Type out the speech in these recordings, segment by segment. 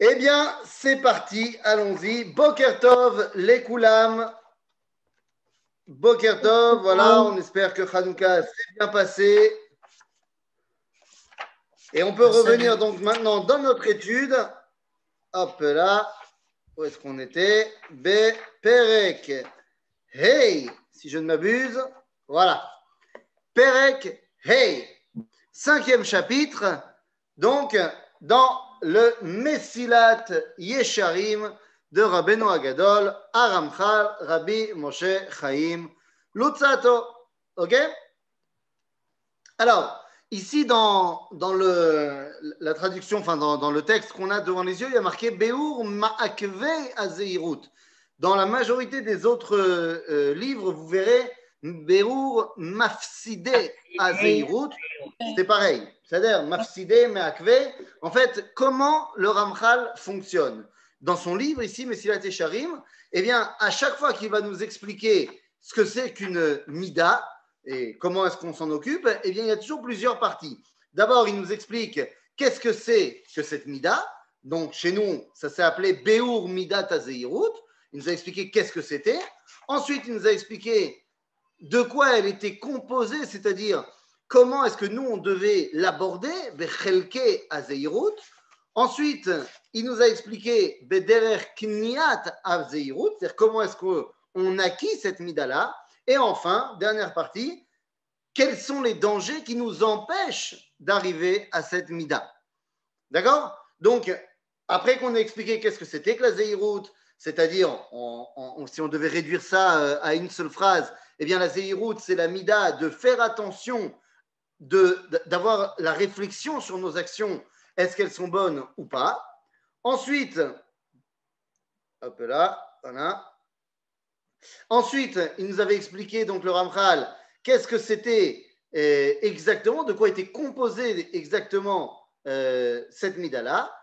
Eh bien, c'est parti, allons-y. Boker Tov, les Koulam. Boker Tov, voilà, on espère que Hanouka s'est bien passé. Et on peut revenir donc maintenant dans notre étude. Hop là, où est-ce qu'on était? Perek. Hey, si je ne m'abuse. Voilà. Perek, hey. 5e chapitre. Donc, dans le Messilat Yesharim de Rabbeinu Agadol, Aramchal, Rabbi Moshe Chaim Lutzato. Ok? Alors, ici, dans la traduction, enfin, dans le texte qu'on a devant les yeux, il y a marqué Beur Ma'akve Azeirut. Dans la majorité des autres livres, vous verrez Beur Mafside Azeirut. C'est pareil. C'est-à-dire Mafside Ma'akve. En fait, comment le Ramchal fonctionne? Dans son livre, ici, Messilat Yesharim, eh bien, à chaque fois qu'il va nous expliquer ce que c'est qu'une mida, et comment est-ce qu'on s'en occupe? Eh bien, il y a toujours plusieurs parties. D'abord, il nous explique qu'est-ce que c'est que cette mida. Donc, chez nous, ça s'est appelé Beur Midat Azeirut. Il nous a expliqué qu'est-ce que c'était. Ensuite, il nous a expliqué de quoi elle était composée, c'est-à-dire comment est-ce que nous, on devait l'aborder, Bechelke Azeirut. Ensuite, il nous a expliqué Bederer Kniat Azeirut, c'est-à-dire comment est-ce qu'on acquit cette mida-là. Et enfin, dernière partie, quels sont les dangers qui nous empêchent d'arriver à cette mida? D'accord? Donc, après qu'on ait expliqué qu'est-ce que c'était que la Zeirut, c'est-à-dire, si on devait réduire ça à une seule phrase, eh bien la Zeirut, c'est la mida de faire attention, d'avoir la réflexion sur nos actions, est-ce qu'elles sont bonnes ou pas. Ensuite, hop là, voilà. Ensuite, il nous avait expliqué, donc le Ramchal, qu'est-ce que c'était exactement, de quoi était composée exactement cette mida-là,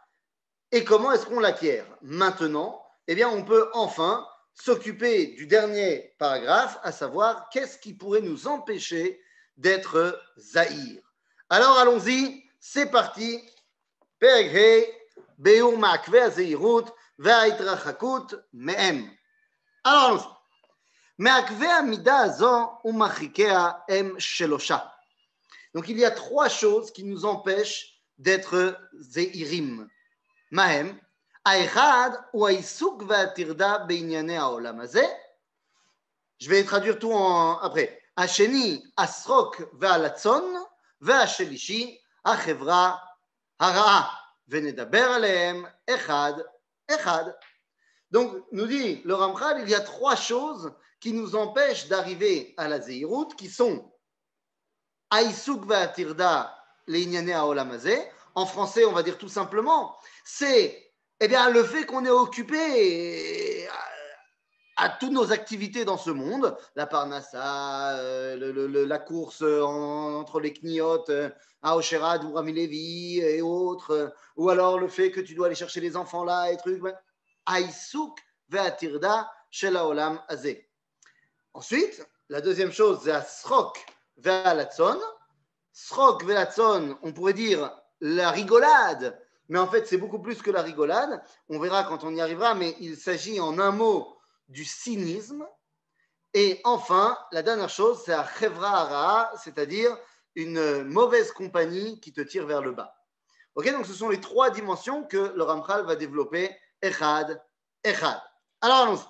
et comment est-ce qu'on l'acquiert. Maintenant, eh bien, on peut enfin s'occuper du dernier paragraphe, à savoir qu'est-ce qui pourrait nous empêcher d'être zahir. Alors, allons-y, c'est parti. Perek Hei, Beur Ma'akve Azeirut, Ve'aitrachakut Me'em. Alors, allons-y. מעכבי המידה הזו ומרחיקיה הם שלושה. Donc il y a trois choses qui nous empêchent d'être זהירים. מה הם? האחד הוא העיסוק והטרדה בענייני העולם הזה. Je vais traduire tout après. השני, השחוק והלצון, והשלישי, החברה הרעה. ונדבר עליהם אחד אחד. Donc, nous dit le Ramchal, il y a trois choses qui nous empêchent d'arriver à la Zeirut, qui sont Aïsouk va'atirda leinyane haolam hazeh. En français, on va dire tout simplement, c'est bien, le fait qu'on est occupé à toutes nos activités dans ce monde, la parnassa, la course entre les kniotes, à Osherad ou Rami Levi et autres, ou alors le fait que tu dois aller chercher les enfants là et trucs. Aïsouk ve'atirda shel haolam hazeh. Ensuite, la deuxième chose, c'est Srok ve'alatzon. Srok ve'alatzon, on pourrait dire la rigolade, mais en fait, c'est beaucoup plus que la rigolade. On verra quand on y arrivera, mais il s'agit en un mot du cynisme. Et enfin, la dernière chose, c'est la chevra hara, c'est-à-dire une mauvaise compagnie qui te tire vers le bas. Ok, donc ce sont les trois dimensions que le Ramchal va développer. Echad, echad. Alors allons-y.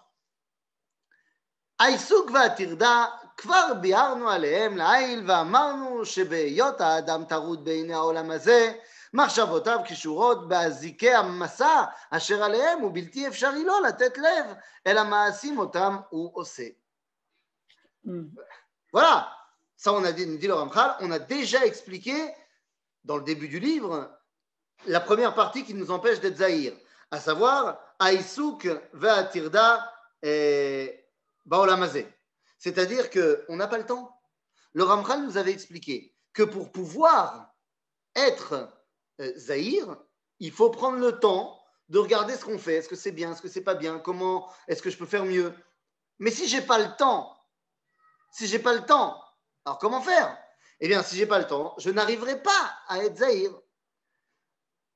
העיסוק והטרדה כבר ביארנו עליהם לעיל ואמרנו שבהיות האדם טרוד בעיני העולם הזה, מחשבותיו קשורות באזיקי המסע אשר עליהם הוא בלתי אפשרי לו לתת לב אל המעשים אותם הוא עושה. Voilà, ça on a dit le Ramchal, on a déjà expliqué dans le début du livre la première partie qui nous empêche d'être zahir, à savoir Aïsouk ve'atirda c'est-à-dire qu'on n'a pas le temps. Le Ramchal nous avait expliqué que pour pouvoir être zahir, il faut prendre le temps de regarder ce qu'on fait. Est-ce que c'est bien, est-ce que c'est pas bien, comment est-ce que je peux faire mieux. Mais si j'ai pas le temps, alors comment faire? Eh bien, si j'ai pas le temps, je n'arriverai pas à être zahir.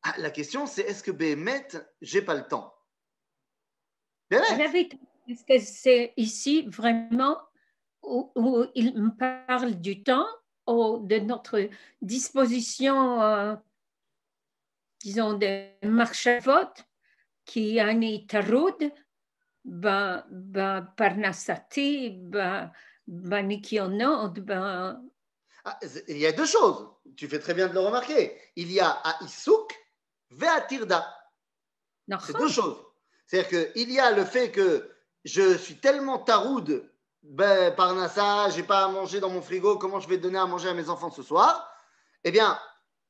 Ah, la question, c'est est-ce que Béhémet, j'ai pas le temps? Béhémet. Est-ce que c'est ici vraiment où il me parle du temps ou de notre disposition, disons, de marchavot, qui est taroud, parnassati, nikionot, Ah, il y a deux choses. Tu fais très bien de le remarquer. Il y a à Issouk ve à Tirda. C'est deux choses. C'est-à-dire qu'il y a le fait que je suis tellement taroud, ben, par Nassa, j'ai pas à manger dans mon frigo, comment je vais donner à manger à mes enfants ce soir? Eh bien,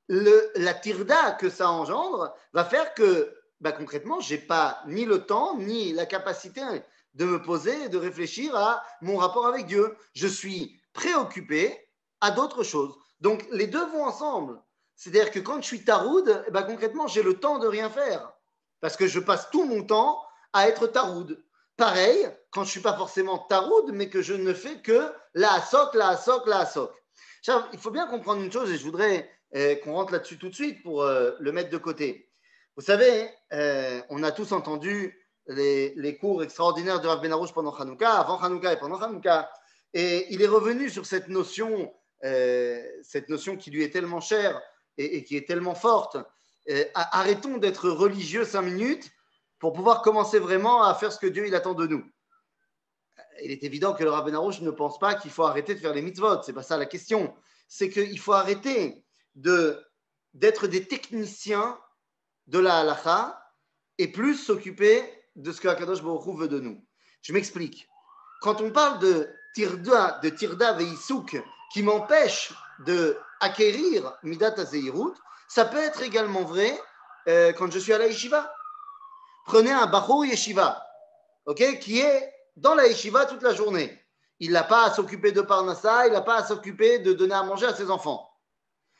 la tirda que ça engendre va faire que, ben, concrètement, j'ai pas ni le temps, ni la capacité de me poser et de réfléchir à mon rapport avec Dieu. Je suis préoccupé à d'autres choses. Donc, les deux vont ensemble. C'est-à-dire que quand je suis taroud, ben, concrètement, j'ai le temps de rien faire. Parce que je passe tout mon temps à être taroud. Pareil, quand je ne suis pas forcément taroud, mais que je ne fais que la asok, la asok, la asok. Il faut bien comprendre une chose, et je voudrais qu'on rentre là-dessus tout de suite pour le mettre de côté. Vous savez, on a tous entendu les cours extraordinaires de Rav Ben Arush pendant Hanouka, avant Hanouka et pendant Hanouka. Et il est revenu sur cette notion qui lui est tellement chère et qui est tellement forte. Arrêtons d'être religieux 5 minutes pour pouvoir commencer vraiment à faire ce que Dieu il attend de nous. Il est évident que le Rav Ben Arush ne pense pas qu'il faut arrêter de faire les mitzvot. C'est pas ça la question. C'est qu'il faut arrêter d'être des techniciens de la halacha et plus s'occuper de ce que Akadosh Baruch Hu veut de nous. Je m'explique. Quand on parle de tirda veisuk qui m'empêche de acquérir midat hazeirut, ça peut être également vrai quand je suis à la yeshiva. Prenez un bachor yeshiva, okay, qui est dans la yeshiva toute la journée. Il n'a pas à s'occuper de parnassa, il n'a pas à s'occuper de donner à manger à ses enfants.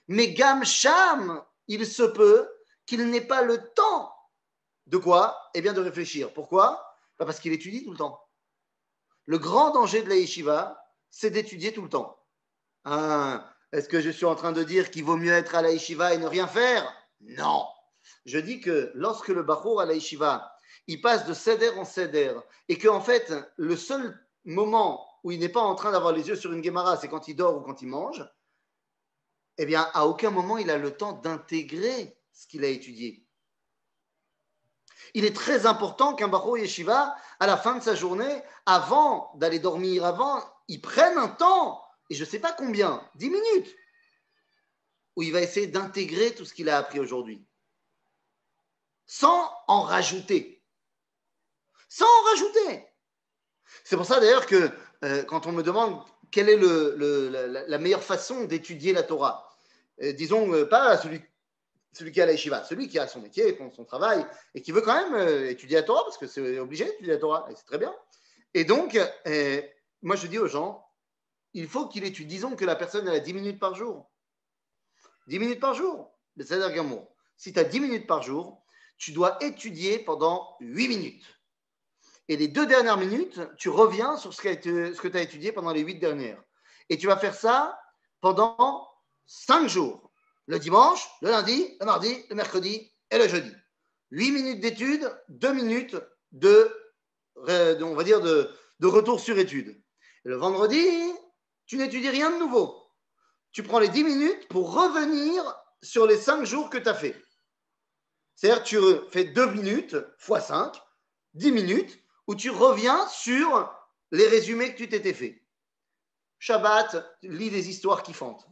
Mais Gam Sham, il se peut qu'il n'ait pas le temps de quoi? Eh bien de réfléchir. Pourquoi? Parce qu'il étudie tout le temps. Le grand danger de la yeshiva, c'est d'étudier tout le temps. Est-ce que je suis en train de dire qu'il vaut mieux être à la yeshiva et ne rien faire? Non. Je dis que lorsque le bachour à la yeshiva, il passe de seder en seder, et qu'en fait, le seul moment où il n'est pas en train d'avoir les yeux sur une Gemara, c'est quand il dort ou quand il mange, eh bien, à aucun moment il a le temps d'intégrer ce qu'il a étudié. Il est très important qu'un bachour yeshiva, à la fin de sa journée, avant d'aller dormir, il prenne un temps, et je ne sais pas combien, 10 minutes, où il va essayer d'intégrer tout ce qu'il a appris aujourd'hui. Sans en rajouter. Sans en rajouter. C'est pour ça d'ailleurs que quand on me demande quelle est la meilleure façon d'étudier la Torah, disons pas celui qui a la yeshiva, celui qui a son métier, son travail, et qui veut quand même étudier la Torah, parce que c'est obligé d'étudier la Torah, et c'est très bien. Et donc, moi je dis aux gens, il faut qu'il étudie, disons que la personne elle a 10 minutes par jour. 10 minutes par jour, c'est-à-dire Gamour. Si tu as 10 minutes par jour, tu dois étudier pendant 8 minutes. Et les 2 dernières minutes, tu reviens sur ce que tu as étudié pendant les 8 dernières. Et tu vas faire ça pendant 5 jours. Le dimanche, le lundi, le mardi, le mercredi et le jeudi. 8 minutes d'études, 2 minutes on va dire de retour sur étude. Et le vendredi, tu n'étudies rien de nouveau. Tu prends les 10 minutes pour revenir sur les 5 jours que tu as fait. C'est-à-dire tu fais 2 minutes fois 5, 10 minutes, où tu reviens sur les résumés que tu t'étais fait. Shabbat, lis des histoires kiffantes.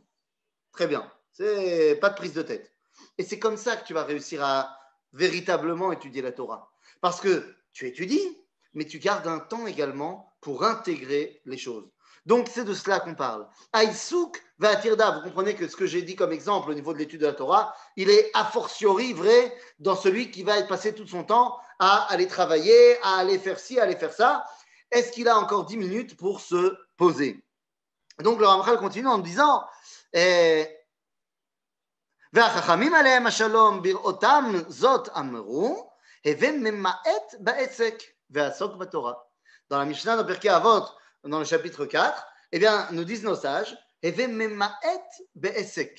Très bien. C'est pas de prise de tête. Et c'est comme ça que tu vas réussir à véritablement étudier la Torah. Parce que tu étudies, mais tu gardes un temps également pour intégrer les choses. Donc, c'est de cela qu'on parle. Aïsouk va tirda. Vous comprenez que ce que j'ai dit comme exemple au niveau de l'étude de la Torah, il est a fortiori vrai dans celui qui va passer tout son temps à aller travailler, à aller faire ci, à aller faire ça. Est-ce qu'il a encore 10 minutes pour se poser? Donc, le Ramchal continue en disant והחכמים עליהם השלום בראותם זאת אמרו, הווה ממעט בעסק ועסוק בתורה. Dans la Mishnah de Pirkei Avot, dans le chapitre 4, eh bien, nous disent nos sages, הווה ממעט בעסק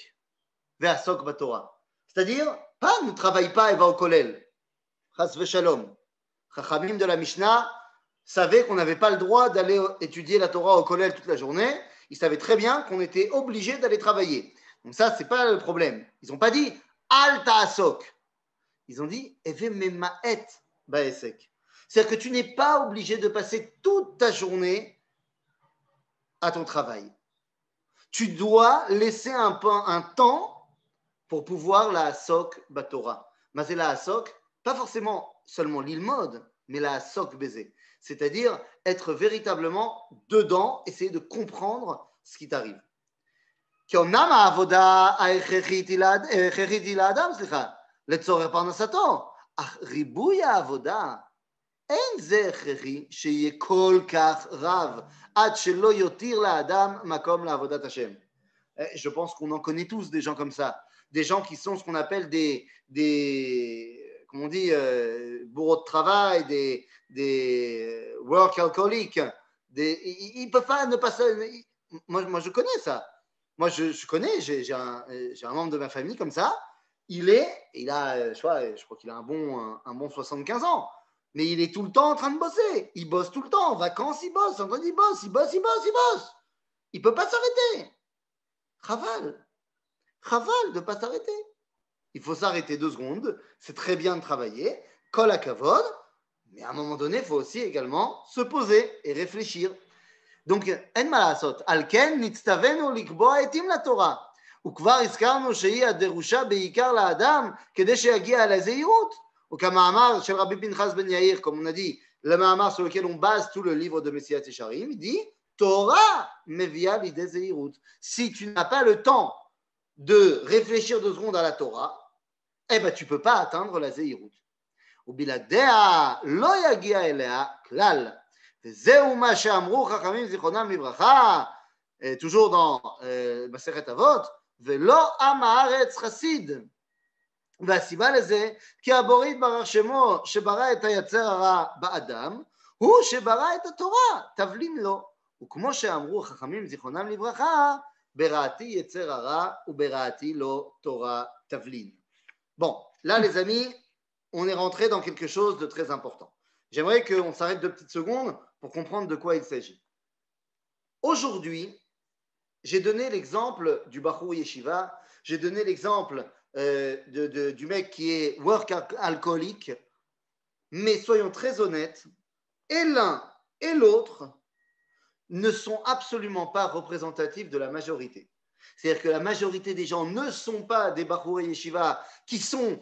ועסוק בתורה. C'est-à-dire, Pas ne travaille pas et va au kollel. Chas v'shalom. Chachamim de la Mishnah savaient qu'on n'avait pas le droit d'aller étudier la Torah au kollel toute la journée. Ils savaient très bien qu'on était obligé d'aller travailler. Donc ça, c'est pas le problème. Ils n'ont pas dit al ta'asok. Ils ont dit eve memaet ba'esek. C'est-à-dire que tu n'es pas obligé de passer toute ta journée à ton travail. Tu dois laisser un temps pour pouvoir la asok batora. Mais c'est la asok, pas forcément seulement l'ilmod, mais la asok baiser. C'est-à-dire être véritablement dedans, essayer de comprendre ce qui t'arrive. כי אומנם העבודה ההכרחית היא לאדם, לצורך פרנסתו, אך ריבוי העבודה אין זה הכרחי שיהיה כל כך רב, עד שלא יותיר לאדם מקום לעבודת השם. Je pense qu'on en connaît tous des gens comme ça, des gens qui sont ce qu'on appelle des comment on dit, bourreaux de travail, des work alcooliques, ils ne peuvent pas ne pas... Moi, je connais ça. Moi, je connais, j'ai un membre de ma famille comme ça. Il a, je crois qu'il a un bon 75 ans. Mais il est tout le temps en train de bosser. Il bosse tout le temps. En vacances, il bosse. En train, il bosse. Il ne peut pas s'arrêter. Chaval de ne pas s'arrêter. Il faut s'arrêter 2 secondes. C'est très bien de travailler. Kol hakavod. Mais à un moment donné, il faut aussi également se poser et réfléchir. Donc, אין מה לעשות. על כן נצטווינו לקבוע עתים לתורה. וכבר הזכרנו שהיא הדרושה בעיקר לאדם כדי שיגיע אל הזהירות. וכמאמר של רבי פנחס בן יאיר, comme on a dit, le מאמר sur lequel on base tout le livre de Messias Yesharim, il dit Torah מביאה לידי זהירות. Si tu n'as pas le temps de réfléchir 2 secondes à la Torah, eh ben tu ne peux pas atteindre la זהירות. ובלעדיה לא יגיע אליה כלל. וזהו מה שאמרו חכמים זיכרונם לברכה, toujours dans מסכת אבות, ולא עם הארץ חסיד. והסיבה לזה, כי הבורא יתברך שמו שברא את היצר הרע באדם, הוא שברא את התורה, תבלין לו. וכמו שאמרו חכמים זיכרונם לברכה, בראתי יצר הרע ובראתי לו תורה תבלין. Bon, là les amis, on est rentré dans quelque chose de très important. J'aimerais qu'on s'arrête 2 petites secondes pour comprendre de quoi il s'agit. Aujourd'hui, j'ai donné l'exemple du Bachur Yeshiva, j'ai donné l'exemple du mec qui est work alcoolique, mais soyons très honnêtes, et l'un et l'autre ne sont absolument pas représentatifs de la majorité. C'est-à-dire que la majorité des gens ne sont pas des Bachur Yeshiva qui sont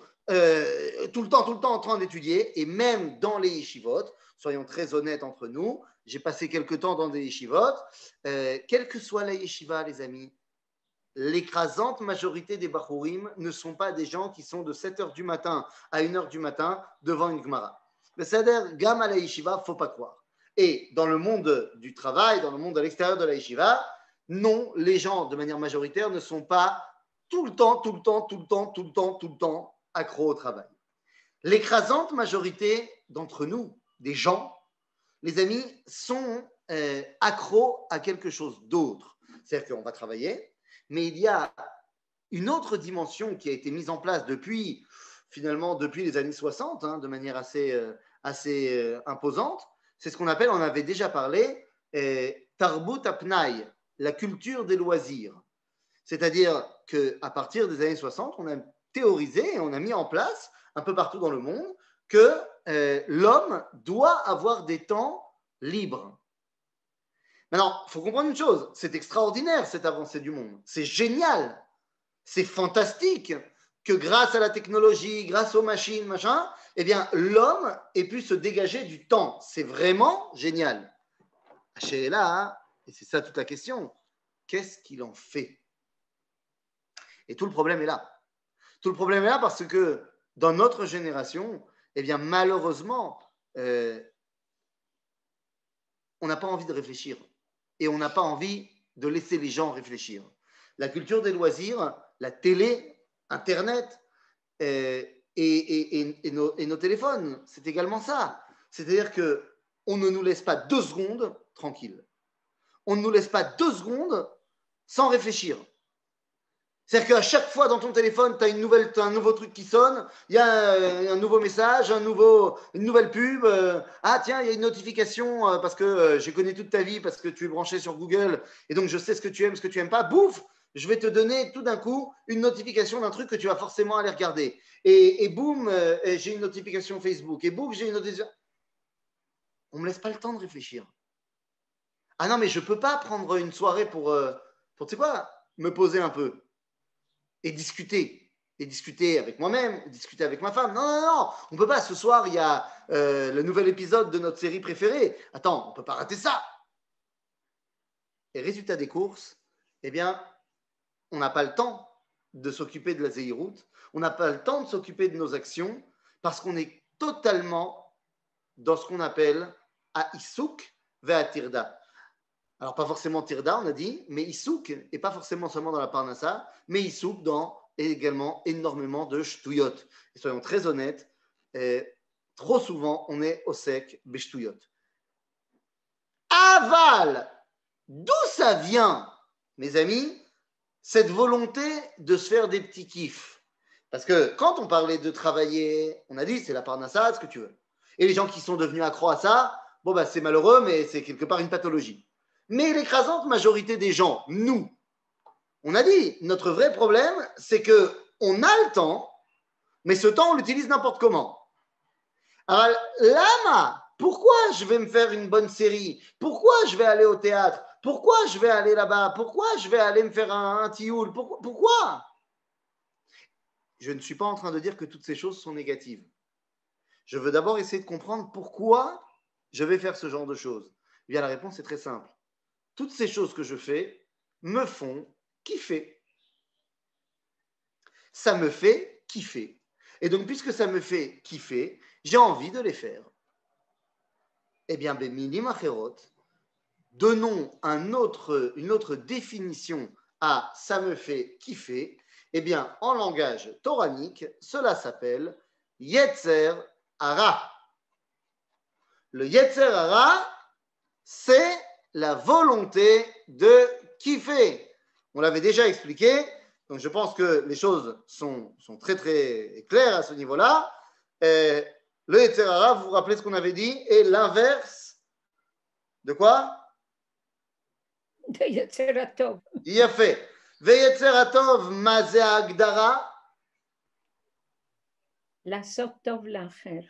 tout le temps en train d'étudier, et même dans les yeshivot, soyons très honnêtes entre nous, j'ai passé quelque temps dans des yeshivot, quelle que soit la yeshiva, les amis, l'écrasante majorité des bachurim ne sont pas des gens qui sont de 7h du matin à 1h du matin devant une Gemara. Mais c'est-à-dire, gam à la yeshiva, faut pas croire. Et dans le monde du travail, dans le monde à l'extérieur de la yeshiva, non, les gens de manière majoritaire ne sont pas tout le temps accros au travail. L'écrasante majorité d'entre nous, des gens, les amis, sont accros à quelque chose d'autre. C'est-à-dire qu'on va travailler, mais il y a une autre dimension qui a été mise en place depuis les années 60, de manière assez imposante. C'est ce qu'on appelle, on avait déjà parlé, Tarbut Apnai, la culture des loisirs. C'est-à-dire qu'à partir des années 60, on a théorisé et on a mis en place un peu partout dans le monde que l'homme doit avoir des temps libres. Maintenant, il faut comprendre une chose, c'est extraordinaire cette avancée du monde, c'est génial, c'est fantastique que grâce à la technologie, grâce aux machines, machin, eh bien, l'homme ait pu se dégager du temps. C'est vraiment génial. Chez là, et c'est ça toute la question, qu'est-ce qu'il en fait? Et tout le problème est là. Tout le problème est là parce que dans notre génération, eh bien, malheureusement, on n'a pas envie de réfléchir et on n'a pas envie de laisser les gens réfléchir. La culture des loisirs, la télé, Internet et nos téléphones, c'est également ça. C'est-à-dire qu'on ne nous laisse pas 2 secondes tranquilles. On ne nous laisse pas 2 secondes sans réfléchir. C'est-à-dire qu'à chaque fois dans ton téléphone, tu as un nouveau truc qui sonne, il y a un nouveau message, une nouvelle pub. Ah tiens, il y a une notification parce que j'ai connu toute ta vie, parce que tu es branché sur Google et donc je sais ce que tu aimes, ce que tu n'aimes pas. Bouf, je vais te donner tout d'un coup une notification d'un truc que tu vas forcément aller regarder. Et boum, j'ai une notification Facebook. Et boum, j'ai une notification. On ne me laisse pas le temps de réfléchir. Ah non, mais je ne peux pas prendre une soirée pour tu sais quoi, me poser un peu. Et discuter avec moi-même, discuter avec ma femme. Non, non, non, on ne peut pas. Ce soir, il y a le nouvel épisode de notre série préférée. Attends, on ne peut pas rater ça. Et résultat des courses, eh bien, on n'a pas le temps de s'occuper de la Zéhirout, on n'a pas le temps de s'occuper de nos actions parce qu'on est totalement dans ce qu'on appelle à Issouk vers Tirda. Alors, pas forcément Tirda, on a dit, mais Issouk, et pas forcément seulement dans la Parnassa, mais Issouk dans également énormément de Shtuyot. Et soyons très honnêtes, trop souvent, on est au sec Beshtuyot. Aval, d'où ça vient, mes amis, cette volonté de se faire des petits kiffs? Parce que quand on parlait de travailler, on a dit c'est la Parnassa, ce que tu veux. Et les gens qui sont devenus accros à ça, bon, bah, c'est malheureux, mais c'est quelque part une pathologie. Mais l'écrasante majorité des gens, nous, on a dit, notre vrai problème, c'est qu'on a le temps, mais ce temps, on l'utilise n'importe comment. Alors, lama, pourquoi je vais me faire une bonne série? Pourquoi je vais aller au théâtre? Pourquoi je vais aller là-bas? Pourquoi je vais aller me faire un tioul? Pourquoi? Je ne suis pas en train de dire que toutes ces choses sont négatives. Je veux d'abord essayer de comprendre pourquoi je vais faire ce genre de choses. Eh bien, la réponse est très simple. Toutes ces choses que je fais me font kiffer. Ça me fait kiffer. Et donc, puisque ça me fait kiffer, j'ai envie de les faire. Eh bien, Beminim Acherot, donnons une autre définition à ça me fait kiffer. Eh bien, en langage toranique, cela s'appelle Yetzer Hara. Le Yetzer Hara, c'est la volonté de kiffer. On l'avait déjà expliqué, donc je pense que les choses sont très très claires à ce niveau-là. Le Yetzer Hara, vous vous rappelez ce qu'on avait dit, est l'inverse de quoi? De Yetzer Hatov. Il a fait. Ve-Yetzer Hatov, ma ze hagdara? Lasot tov lacher.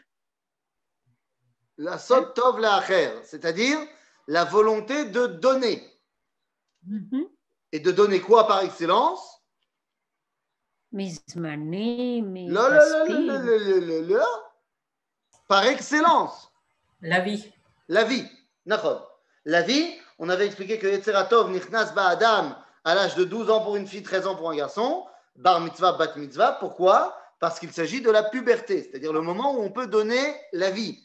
Lasot tov la'acher, c'est-à-dire la volonté de donner. Et de donner quoi par excellence? Mizmani, mi par excellence. La vie. La vie. La vie, on avait expliqué que Yetzer Hatov nichnas ba'adam à l'âge de 12 ans pour une fille, 13 ans pour un garçon, bar mitzvah, bat mitzvah. Pourquoi? Parce qu'il s'agit de la puberté, c'est-à-dire le moment où on peut donner la vie.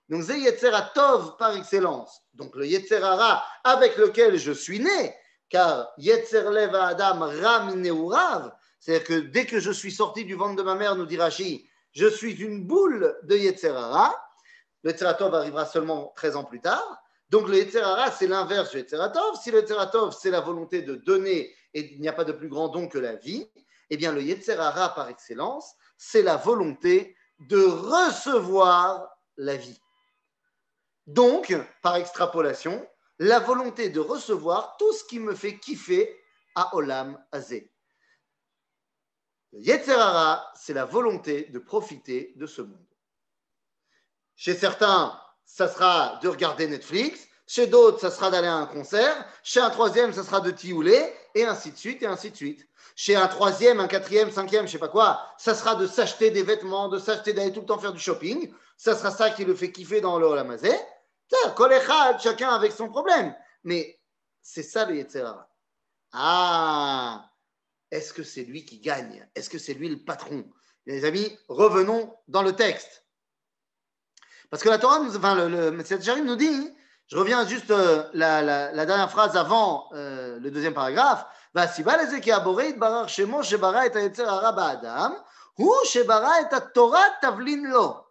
Donc c'est Yetzer Hatov par excellence. Donc le Yetzer Hara avec lequel je suis né, car Yetzer Lev Adam Ram Neurav, c'est-à-dire que dès que je suis sorti du ventre de ma mère, nous dit Rashi, je suis une boule de Yetzer Hara. Le Yetzer Hatov arrivera seulement 13 ans plus tard. Donc le Yetzer Hara, c'est l'inverse du Yetzer Hatov. Si le Yetzer Hatov, c'est la volonté de donner et il n'y a pas de plus grand don que la vie, eh bien le Yetzer Hara par excellence, c'est la volonté de recevoir la vie. Donc, par extrapolation, la volonté de recevoir tout ce qui me fait kiffer à Olam Hazé. Le Yetzer Hara, c'est la volonté de profiter de ce monde. Chez certains, ça sera de regarder Netflix. Chez d'autres, ça sera d'aller à un concert. Chez un troisième, ça sera de tiouler, et ainsi de suite, et ainsi de suite. Chez un troisième, un quatrième, cinquième, je ne sais pas quoi, ça sera de s'acheter des vêtements, de s'acheter, d'aller tout le temps faire du shopping. Ça sera ça qui le fait kiffer dans le Olam Hazé. Kol echad, chacun avec son problème. Mais c'est ça le Yetzer Hara. Ah, est-ce que c'est lui qui gagne? Est-ce que c'est lui le patron? Les amis, revenons dans le texte. Parce que la Torah, le Messiah Jarim nous dit, je reviens juste la dernière phrase avant le deuxième paragraphe, והסיבה לזה כי הבורא יתברך שמו שברא את היצר הרע באדם, הוא שברא את התורה תבלין לו.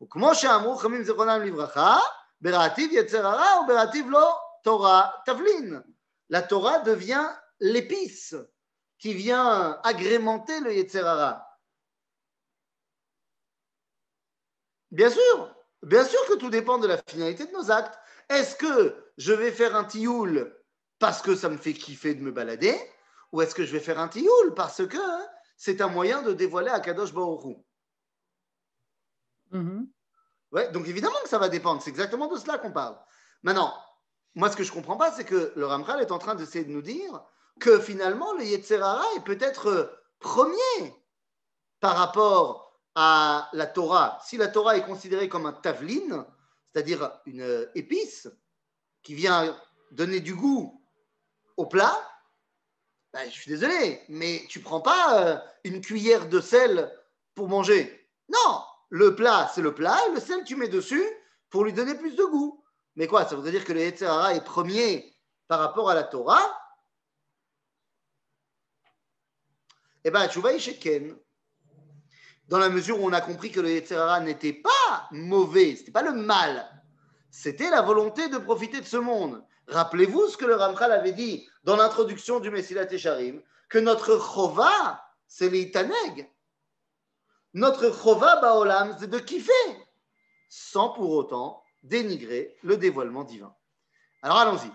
וכמו שאמרו חכמים זיכרונם לברכה, ברעתיו יצר הרע וברעתיו לו תורה תבלין. La Torah devient l'épice qui vient agrémenter le Yetzer Hara? Bien sûr que tout dépend de la finalité de nos actes. Est-ce que je vais faire un tioul parce que ça me fait kiffer de me balader, ou est-ce que je vais faire un tioul parce que c'est un moyen de dévoiler Akadosh Baruch Hu? Ouais, donc évidemment que ça va dépendre, c'est exactement de cela qu'on parle. Maintenant, moi ce que je ne comprends pas, c'est que le Ramchal est en train d'essayer de nous dire que finalement le Yetzer Hara est peut-être premier par rapport à la Torah. Si la Torah est considérée comme un tavlin, c'est-à-dire une épice qui vient donner du goût au plat, ben, je suis désolé, mais tu ne prends pas une cuillère de sel pour manger. Non, le plat, c'est le plat, et le sel, tu mets dessus pour lui donner plus de goût. Mais quoi, ça voudrait dire que le Yetzer Hara est premier par rapport à la Torah? Eh bien, tu vas chez Ken. Dans la mesure où on a compris que le Yetzer Hara n'était pas mauvais, ce n'était pas le mal, c'était la volonté de profiter de ce monde. Rappelez-vous ce que le Ramchal avait dit dans l'introduction du Mesilat Yesharim, que notre chova, c'est l'Itaneg. Notre chova baolam, c'est de kiffer, sans pour autant dénigrer le dévoilement divin. Alors allons-y.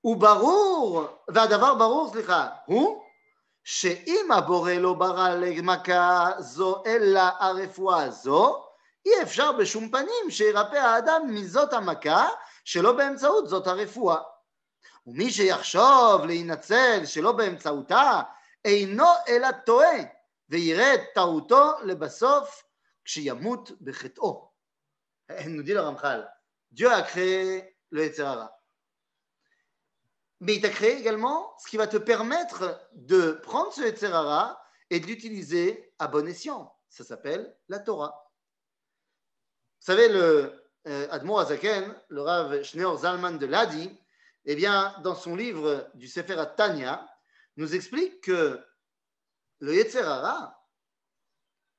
Ou barour, vadavar barour, slicha, ou שאם הבורא לא ברא למכה זו אלא הרפואה זו, אי אפשר בשום פנים שירפא האדם מזאת המכה שלא באמצעות זאת הרפואה. ומי שיחשוב להינצל שלא באמצעותה אינו אלא טועה ויראה את טעותו לבסוף כשימות בחטאו. nous dit le Ramchal, Dieu a créé le Yetzer Hara. Mais il t'a créé également ce qui va te permettre de prendre ce Yetzer Hara et de l'utiliser à bon escient. Ça s'appelle la Torah. Vous savez, le Admor Azaken, le Rav Shneor Zalman de Ladi, eh bien, dans son livre du Sefer Tanya, nous explique que le Yetzer Hara,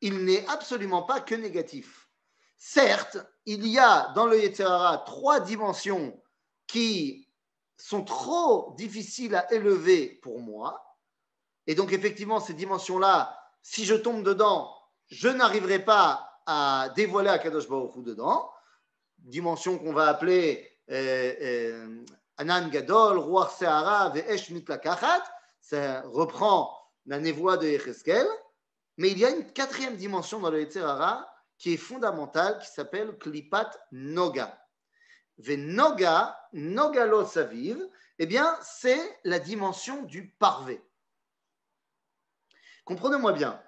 il n'est absolument pas que négatif. Certes, il y a dans le Yetzer Hara 3 dimensions qui sont trop difficiles à élever pour moi. Et donc, effectivement, ces dimensions-là, si je tombe dedans, je n'arriverai pas à dévoiler Akadosh Baruch Hu dedans. Dimension qu'on va appeler Anan Gadol, Ruach Se'ara, Ve'esh Mitlakachat. Ça reprend la névoie de Yecheskel. Mais il y a une 4e dimension dans le Yetzer Hara qui est fondamentale, qui s'appelle Klipat Noga. Venoga, Nogalo Saviv, eh bien, c'est la dimension du parvé. Comprenez-moi bien,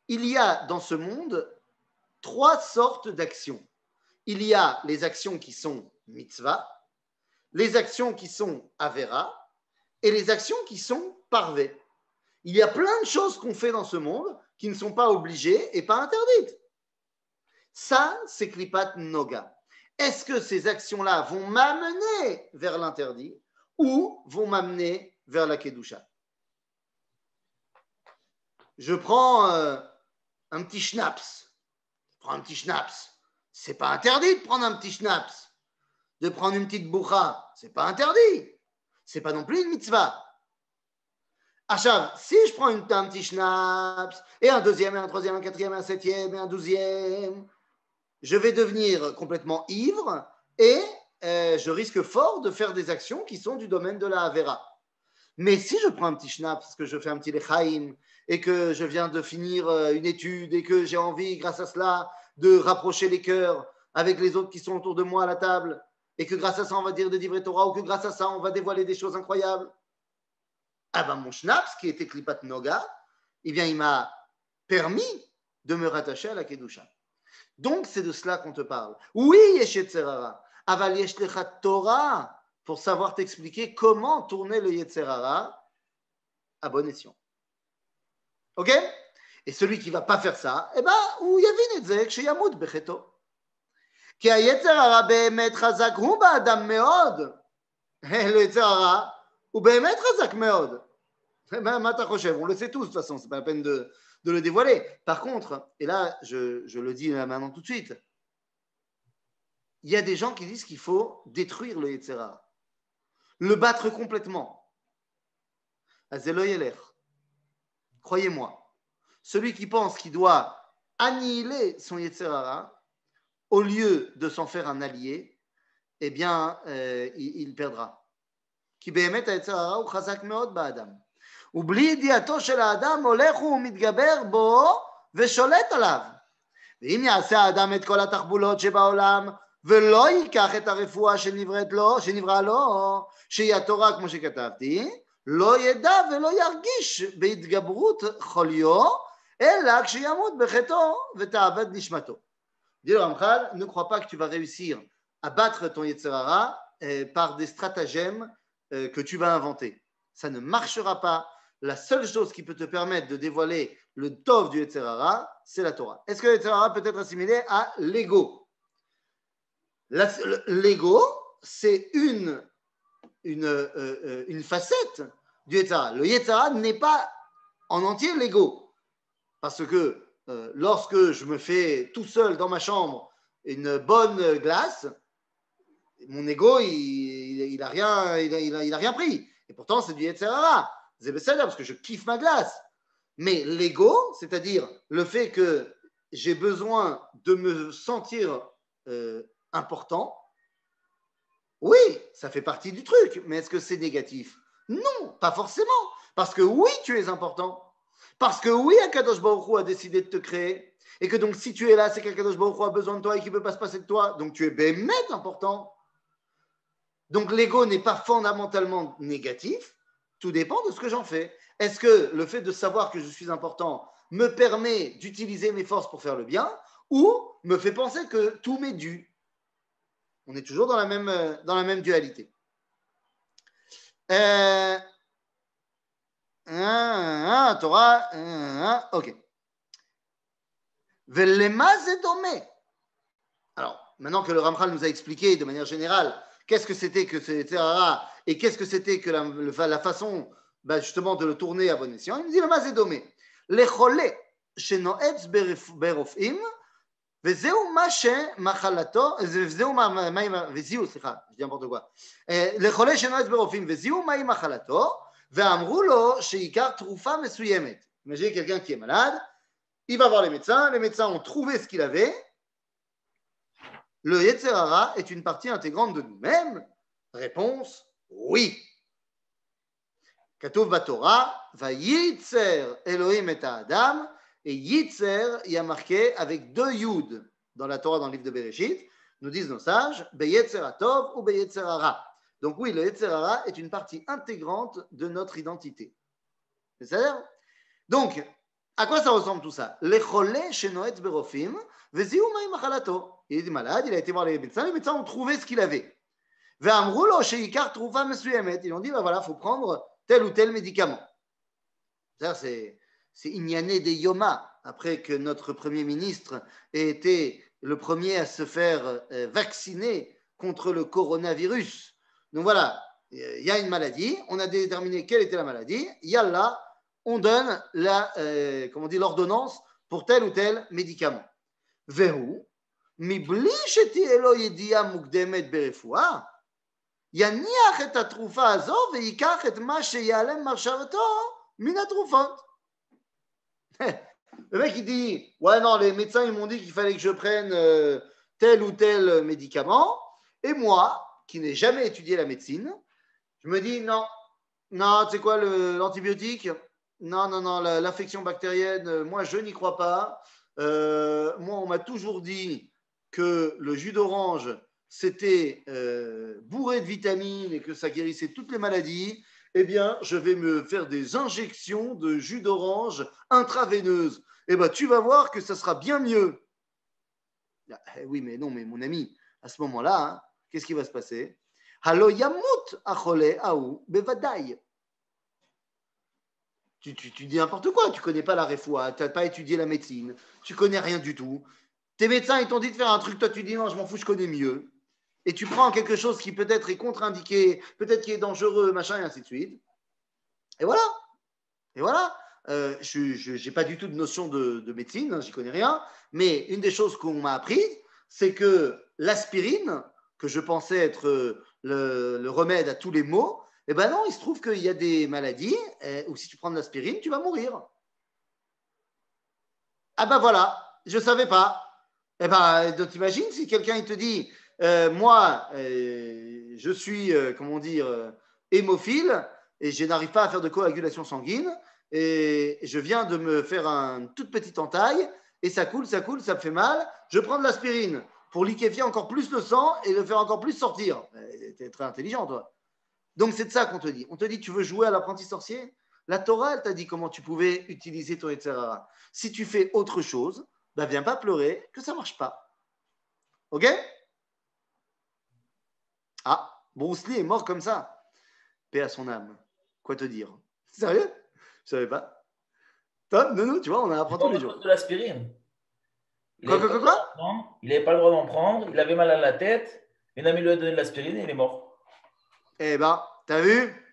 il y a dans ce monde 3 sortes d'actions. Il y a les actions qui sont mitzvah, les actions qui sont avera et les actions qui sont parvé. Il y a plein de choses qu'on fait dans ce monde qui ne sont pas obligées et pas interdites. Ça, c'est Klipat Noga. Est-ce que ces actions-là vont m'amener vers l'interdit ou vont m'amener vers la Kedusha? Je prends un petit schnapps. C'est pas interdit de prendre un petit schnapps. De prendre une petite boucha, c'est pas interdit. C'est pas non plus une mitzvah. Achav, si je prends un petit schnapps et un deuxième, et un troisième, un quatrième, un septième, et un 12e, je vais devenir complètement ivre et je risque fort de faire des actions qui sont du domaine de la Havera. Mais si je prends un petit schnapp, parce que je fais un petit lechaim et que je viens de finir une étude et que j'ai envie, grâce à cela, de rapprocher les cœurs avec les autres qui sont autour de moi à la table et que grâce à ça, on va dire des divrei Torah ou que grâce à ça, on va dévoiler des choses incroyables, ah ben mon schnapp, qui était Klipat Noga, eh bien, il m'a permis de me rattacher à la Kedusha. Donc, c'est de cela qu'on te parle. Oui, yesh Yetzer Hara, aval yesh lecha Torah, pour savoir t'expliquer comment tourner le Yetzer Hara à bon escient. Ok? Et celui qui ne va pas faire ça, eh bien, ou yavin et ze ksheyamut becheto. Ki ha-Yetzer Hara be'emet chazak hu ba'adam meod. Le Yetzer Hara, הוא באמת חזק מאוד. מה אתה חושב? On le sait tous, de toute façon, ce n'est pas la peine de le dévoiler. Par contre, et là, je le dis là maintenant tout de suite, il y a des gens qui disent qu'il faut détruire le Yetzer Hara, le battre complètement. Azelo Yeler. croyez-moi, celui qui pense qu'il doit annihiler son Yetzer Hara, au lieu de s'en faire un allié, eh bien, il perdra. כי באמת היצר הרע הוא חזק מאוד באדם. ובלי ידיעתו של האדם הולך ומתגבר בו ושולט עליו. ואם יעשה האדם את כל התחבולות שבעולם ולא ייקח את הרפואה שנברא לו, שהיא התורה כמו שכתבתי, לא ידע ולא ירגיש בהתגברות חוליו, אלא כשימות בחטאו ותאבד נשמתו. Dit le Ramchal, ne crois pas que tu vas réussir à battre ton Yetzer Hara par des stratagèmes que tu vas inventer. Ça ne marchera pas. La seule chose qui peut te permettre de dévoiler le Tov du Yetzer Hara, c'est la Torah. Est-ce que le Yetzer Hara peut être assimilé à l'ego? L'ego, c'est une facette du Yetzer Hara. Le Yetzer Hara n'est pas en entier l'ego. Parce que lorsque je me fais tout seul dans ma chambre une bonne glace, mon ego, il n'a rien pris. Et pourtant, c'est du Yetzer Hara. C'est besséder parce que je kiffe ma glace. Mais l'ego, c'est-à-dire le fait que j'ai besoin de me sentir important, oui, ça fait partie du truc. Mais est-ce que c'est négatif? Non, pas forcément. Parce que oui, tu es important. Parce que oui, Akadosh Baruch Hu a décidé de te créer. Et que donc, si tu es là, c'est qu'Akadosh Baruch Hu a besoin de toi et qu'il ne peut pas se passer de toi. Donc, tu es bémet important. Donc, l'ego n'est pas fondamentalement négatif. Tout dépend de ce que j'en fais. Est-ce que le fait de savoir que je suis important me permet d'utiliser mes forces pour faire le bien ou me fait penser que tout m'est dû? On est toujours dans la même dualité. Torah, ok. Alors, maintenant que le Ramchal nous a expliqué de manière générale qu'est-ce que c'était que ce Yetzer Hara et qu'est-ce que c'était que la façon justement de le tourner à bon escient, il nous dit le Mazédomé. Lechole shenoetz berofim vezeu ma shemachalato vezeu ma vezeu, סליחה, je dis n'importe quoi. Lechole shenoetz berofim vezeu ma machalato ואמרו לו שעיקר תרופה מסוימת. Imaginez quelqu'un qui est malade, il va voir les médecins ont trouvé ce qu'il avait. Le Yetzer Hara est une partie intégrante de nous-mêmes? Réponse, oui. Katuv Batorah, va Yitzer Elohim et Adam, et Yitzer, il y a marqué avec 2 Yud dans la Torah, dans le livre de Bereshit, nous disent nos sages, Be Yetzer Atov ou Be Yetzer Hara. Donc oui, le Yetzer Hara est une partie intégrante de notre identité. C'est-à-dire? Donc, à quoi ça ressemble tout ça? Lechole shenoetz berofim, veziu mai machalato. Il est malade, il a été voir les médecins ont trouvé ce qu'il avait. Ve'amru lo sheikar trufa mesuyemet. Ils ont dit, voilà, il faut prendre tel ou tel médicament. C'est Inyané de Yoma, après que notre Premier ministre ait été le premier à se faire vacciner contre le coronavirus. Donc voilà, il y a une maladie, on a déterminé quelle était la maladie, yallah, on donne l'ordonnance pour tel ou tel médicament. Vehu, מבלי שתהיה לו ידיעה מוקדמת ברפואה, יניח את התרופה הזו ויקח את מה שיעלם מחשבתו מן התרופות. Le mec il dit, ouais non, les médecins ils m'ont dit qu'il fallait que je prenne tel ou tel médicament, et moi, qui n'ai jamais étudié la médecine, je me dis non, tu sais quoi, l'antibiotique, non, l'infection bactérienne, moi je n'y crois pas. Moi on m'a toujours dit que le jus d'orange, c'était bourré de vitamines et que ça guérissait toutes les maladies, eh bien, je vais me faire des injections de jus d'orange intraveineuses. Eh bien, tu vas voir que ça sera bien mieux. Oui, mais non, mais mon ami, à ce moment-là, hein, qu'est-ce qui va se passer? Halo yamut achole aou bevadai. Tu dis n'importe quoi, tu ne connais pas la refoua, tu n'as pas étudié la médecine, tu ne connais rien du tout. Tes médecins, ils t'ont dit de faire un truc, toi tu dis non, je m'en fous, je connais mieux. Et tu prends quelque chose qui peut-être est contre-indiqué, peut-être qui est dangereux, machin, et ainsi de suite. Et voilà. Je n'ai pas du tout de notion de médecine, hein, j'y connais rien, mais une des choses qu'on m'a appris, c'est que l'aspirine, que je pensais être le remède à tous les maux, eh ben non, il se trouve qu'il y a des maladies où si tu prends de l'aspirine, tu vas mourir. Ah ben voilà, je ne savais pas. Eh ben, donc t'imagines si quelqu'un il te dit, moi, je suis, comment dire, hémophile et je n'arrive pas à faire de coagulation sanguine et je viens de me faire une toute petite entaille et ça coule, ça me fait mal. Je prends de l'aspirine pour liquéfier encore plus le sang et le faire encore plus sortir. T'es très intelligent, toi. Donc c'est de ça qu'on te dit. On te dit, tu veux jouer à l'apprenti sorcier? La Torah, elle t'a dit comment tu pouvais utiliser ton Yetzirah. Si tu fais autre chose, ben viens pas pleurer que ça marche pas. Ok? Ah, Bruce Lee est mort comme ça. Paix à son âme. Quoi te dire? Sérieux? Je savais pas. Tom, nous, tu vois, on en apprend tous les À jours. cause de l'aspirine. Il Quoi, n'avait quoi, pas quoi, le droit quoi? d'en prendre. Il n'avait pas le droit d'en prendre. Il avait mal à la tête. Une amie lui a donné de l'aspirine et il est mort. Eh ben, t'as vu?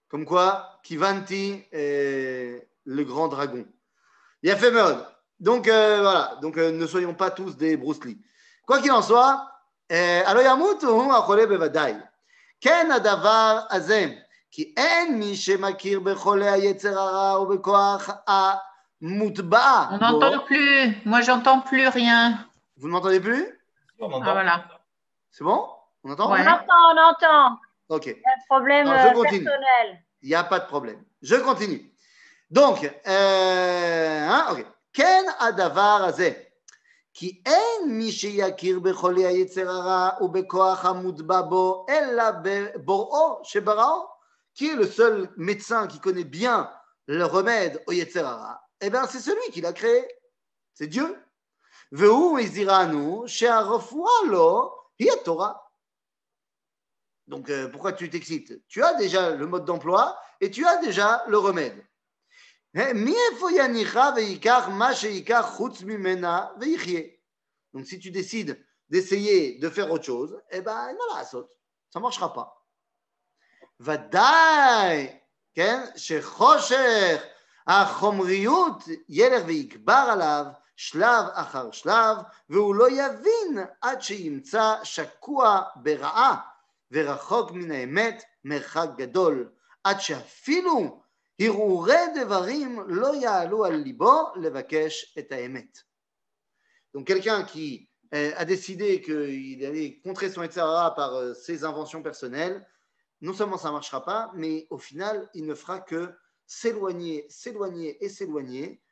Comme quoi, Kivanti est le grand dragon. Il a fait mode. Donc, voilà. Donc, ne soyons pas tous des Bruce Lee. Quoi qu'il en soit, הלא ימות הוא החולה בוודאי. כן הדבר הזה, כי אין מי שמכיר בחולה היצר הרע ובכוח המוטבע On בו. n'entend plus. Moi, j'entends plus rien. Vous ne m'entendez plus? On Ah, entend. voilà. C'est bon? On entend? Ouais. On entend. Ok. Il y a un problème Alors, je continue. personnel. Il n'y a pas de problème. Je continue. Donc, ok. כן הדבר הזה, כי אין מי שיכיר בחולי היצר הרע ובכוח המוטבע בו, אלא בבוראו שבראו, qui est le seul médecin qui connaît bien le remède au יצר הרע, eh bien c'est celui qui l'a créé, c'est Dieu. והוא הזהירנו שהרפואה לו היא התורה. Donc pourquoi tu t'excites? Tu as déjà le mode d'emploi et tu as déjà le remède. מאיפה יניחה ויקח מה שייקח חוץ ממנה ויחיה. Donc si tu décides d'essayer de faire autre chose, eh ben voilà, ça ne marchera pas. ודאי, כן, שחושך החומריות ילך ויקבר עליו שלב אחר שלב, והוא לא יבין עד שימצא שקוע ברעה ורחוק מן האמת מרחק גדול, עד שאפילו הרהורי דברים לא יעלו על ליבו לבקש את האמת. Donc quelqu'un qui a décidé qu'il allait contrer son Yetzirah par ses inventions personnelles, non seulement ça ne marchera pas, mais au final, il ne fera que s'éloigner, s'éloigner et s'éloigner.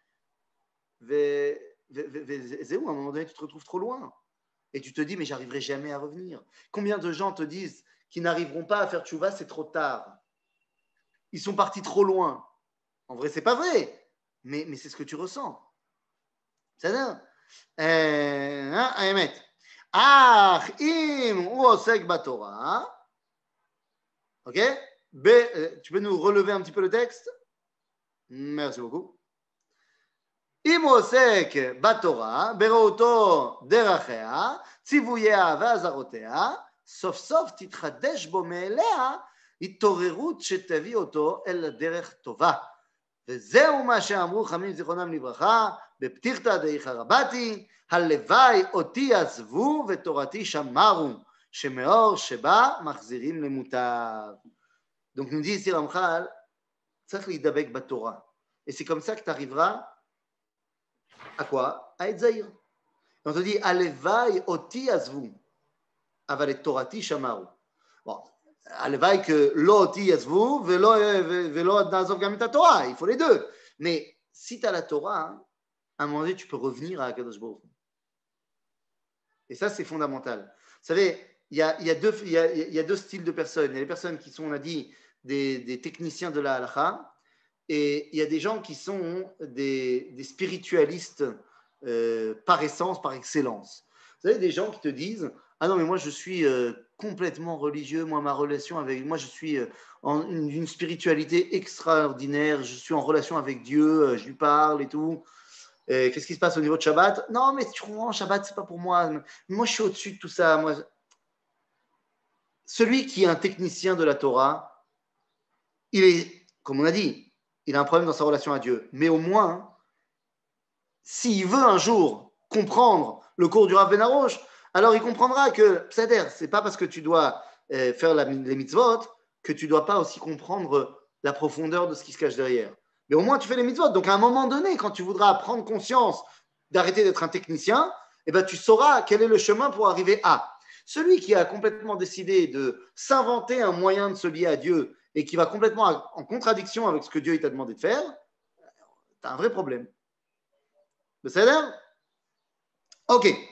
Zéou, à un moment donné, tu te retrouves trop loin. Et tu te dis, mais j'arriverai jamais à revenir. Combien de gens te disent qu'ils n'arriveront pas à faire tchouva, c'est trop tard. Ils sont partis trop loin. En vrai, c'est pas vrai, mais c'est ce que tu ressens. בסדר? האמת. אך אם הוא עוסק בתורה, ok? Tu peux nous relever un petit peu le texte? Merci beaucoup. אם הוא עוסק בתורה, בראותו דרכיה, ציווייה ואזהרותיה, סוף סוף תתחדש בו מאליה התעוררות שתביא אותו אל הדרך טובה. וזהו מה שאמרו חכמים זיכרונם לברכה, בפתיחתא דאיכא רבתי, הלוואי אותי עזבו ותורתי שמרו, שמאור שבא מחזירים למוטב. Donc nous dit ici Ramchal, צריך להידבק בתורה. Et c'est comme ça que tu arriveras à quoi? À être zahir. On te dit, הלוואי אותי עזבו, אבל את תורתי שמרו. Bon, הלוואי que לא אותי יעזבו ולא נעזוב גם את התורה, il faut les deux. Mais si tu as la Torah, à un moment donné, tu peux revenir à Akadosh Baruch Hu. Et ça, c'est fondamental. Vous savez, il y a deux styles de personnes. Il y a les personnes qui sont, on a dit, des techniciens de la halakha, et il y a des gens qui sont des spiritualistes par essence, par excellence. Vous savez, des gens qui te disent, ah non, mais moi, je suis complètement religieux, moi, ma relation avec, moi, je suis en une spiritualité extraordinaire, je suis en relation avec Dieu, je lui parle et tout. Qu'est-ce qui se passe au niveau de Shabbat? Non, mais tu comprends, Shabbat, c'est pas pour moi. Moi, je suis au-dessus de tout ça. Moi, celui qui est un technicien de la Torah, il est, comme on a dit, il a un problème dans sa relation à Dieu. Mais au moins, s'il veut un jour comprendre le cours du Rav Ben Arosh, alors il comprendra que, c'est pas parce que tu dois faire les mitzvot que tu dois pas aussi comprendre la profondeur de ce qui se cache derrière. Mais au moins, tu fais les mitzvot. Donc, à un moment donné, quand tu voudras prendre conscience d'arrêter d'être un technicien, eh ben, tu sauras quel est le chemin pour arriver à. Celui qui a complètement décidé de s'inventer un moyen de se lier à Dieu et qui va complètement en contradiction avec ce que Dieu t'a demandé de faire, tu as un vrai problème. בסדר? אוקיי.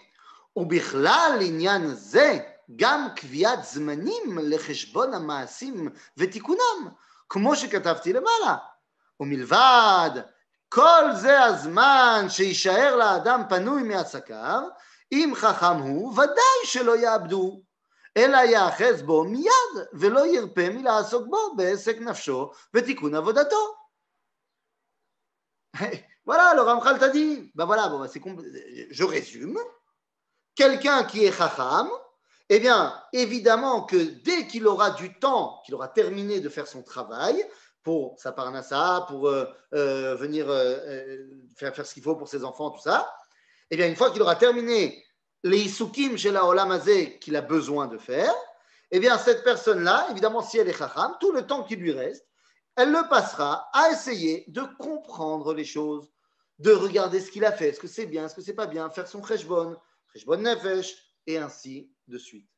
ובכלל לעניין זה, גם קביעת זמנים לחשבון המעשים ותיקונם, כמו שכתבתי למעלה. ומלבד כל זה הזמן שישאר לאדם פנוי מעסקיו, אם חכם הוא, ודאי שלא יאבדו, אלא יאחז בו מיד, ולא ירפה מלעסוק בו בעסק נפשו ותיקון עבודתו. Voilà, le Ramchal t'a dit. Ben voilà, bon, je résume. Quelqu'un qui est chacham, eh bien, évidemment que dès qu'il aura du temps, qu'il aura terminé de faire son travail, pour sa parnassa, pour venir faire ce qu'il faut pour ses enfants, tout ça, eh bien, une fois qu'il aura terminé les isukim chez la olam hazeh qu'il a besoin de faire, eh bien, cette personne-là, évidemment, si elle est chacham, tout le temps qui lui reste, elle le passera à essayer de comprendre les choses, de regarder ce qu'il a fait, est-ce que c'est bien, est-ce que c'est pas bien, faire son cheshbon nefesh, et ainsi de suite.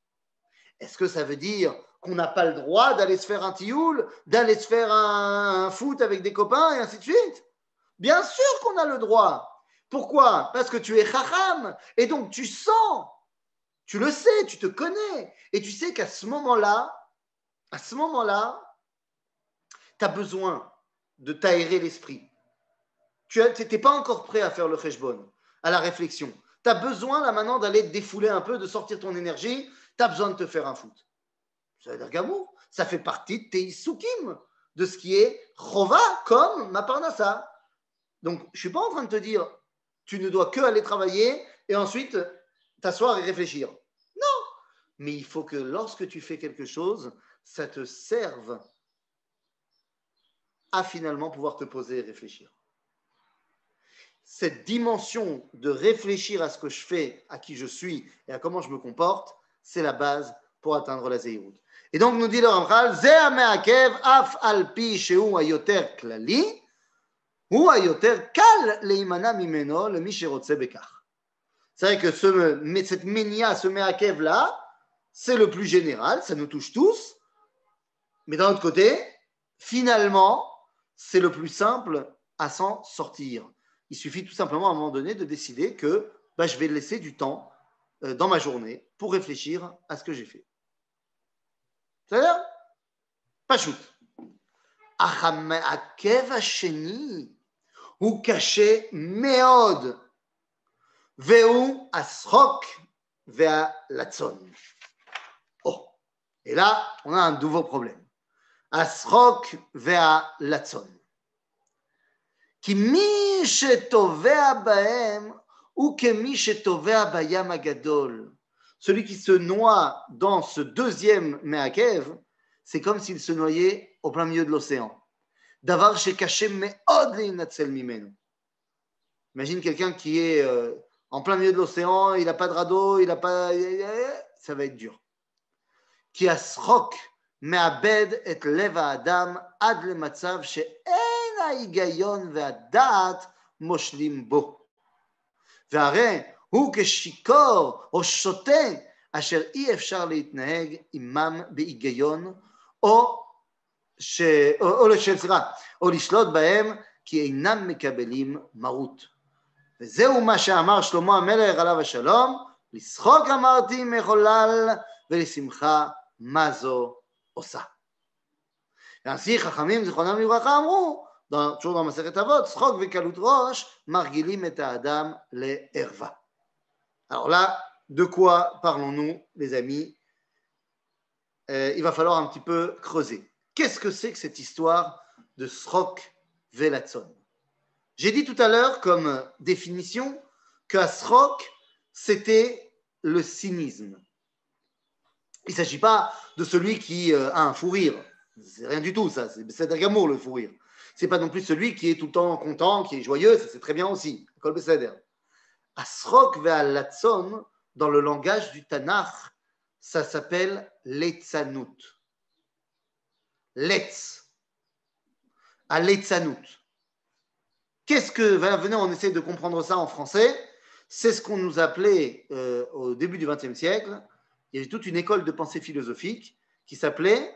Est-ce que ça veut dire qu'on n'a pas le droit d'aller se faire un tioul, d'aller se faire un foot avec des copains et ainsi de suite? Bien sûr qu'on a le droit. Pourquoi? Parce que tu es chacham, et donc tu sens, tu le sais, tu te connais, et tu sais qu'à ce moment-là, tu as besoin de t'aérer l'esprit. Tu n'es pas encore prêt à faire le cheshbon, à la réflexion. Tu as besoin là maintenant d'aller te défouler un peu, de sortir ton énergie. Tu as besoin de te faire un foot. Ça veut dire gamour. Ça fait partie de tes isukim, de ce qui est chova comme ma parnassa. Donc, je ne suis pas en train de te dire tu ne dois que aller travailler et ensuite t'asseoir et réfléchir. Non, mais il faut que lorsque tu fais quelque chose, ça te serve à finalement pouvoir te poser et réfléchir. Cette dimension de réfléchir à ce que je fais, à qui je suis et à comment je me comporte, c'est la base pour atteindre la Zéhirout. Et donc, nous dit le Ramchal, Ze ha'me'akev af al pi shehu hayoter klali, hu hayoter kal leimana mimeno lemi sherotze bekach. C'est vrai que cette ménia, ce me'akev là, c'est le plus général, ça nous touche tous, mais d'un autre côté, finalement, c'est le plus simple à s'en sortir. Il suffit tout simplement à un moment donné de décider que je vais laisser du temps dans ma journée pour réfléchir à ce que j'ai fait. C'est-à-dire, פשוט. אך המעכב השני הוא קשה מאוד, והוא השחוק והלצון. Oh. Et là, on a un nouveau problème. השחוק והלצון. כי מי שטובע בהם הוא כמי שטובע בים הגדול. Celui qui se noie dans ce deuxième me'akev, c'est comme s'il se noyait au plein milieu de l'océan. Davar shekashe me'od le'inatzel mimenu. Imagine quelqu'un qui est en plein milieu de l'océan, il n'a pas de radeau, ça va être dur. Ki asrok me'abed et lev ha'adam ad lematzav she'en ha'higayon ve'hadat moshlim bo. והרי הוא כשיכור או שוטה אשר אי אפשר להתנהג עמם בהיגיון או לשלוט בהם כי אינם מקבלים מרות. וזהו מה שאמר שלמה המלך עליו השלום, לשחוק אמרתי מחולל ולשמחה מה זו עושה. ainsi חכמים זיכרונם לברכה אמרו, toujours dans Masechet Avot, Srok vekalut rosh, margilim et adam le erva. Alors là, de quoi parlons-nous, les amis? Il va falloir un petit peu creuser. Qu'est-ce que c'est que cette histoire de Srok velatson? J'ai dit tout à l'heure comme définition que Srok, c'était le cynisme. Il ne s'agit pas de celui qui a un fou rire. C'est rien du tout, ça. C'est d'amour, le fou rire. C'est pas non plus celui qui est tout le temps content, qui est joyeux, ça c'est très bien aussi. Kol beseder. Asrok ve'alatson, dans le langage du Tanakh, ça s'appelle letzanout. Letz. À letzanout. venez, on essaie de comprendre ça en français. C'est ce qu'on nous appelait au début du XXe siècle. Il y avait toute une école de pensée philosophique qui s'appelait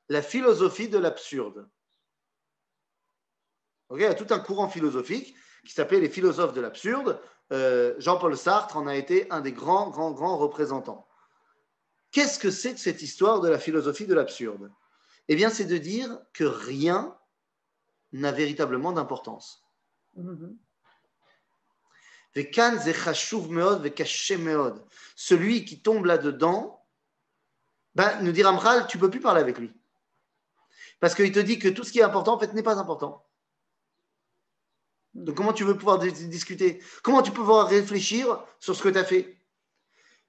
la philosophie de l'absurde. Okay, il y a tout un courant philosophique qui s'appelait les philosophes de l'absurde. Jean-Paul Sartre en a été un des grands représentants. Qu'est-ce que c'est que cette histoire de la philosophie de l'absurde? Eh bien, c'est de dire que rien n'a véritablement d'importance. Celui qui tombe là-dedans, nous dit Ramchal, tu ne peux plus parler avec lui. Parce qu'il te dit que tout ce qui est important, en fait, n'est pas important. Donc, comment tu veux pouvoir discuter? Comment tu peux pouvoir réfléchir sur ce que tu as fait?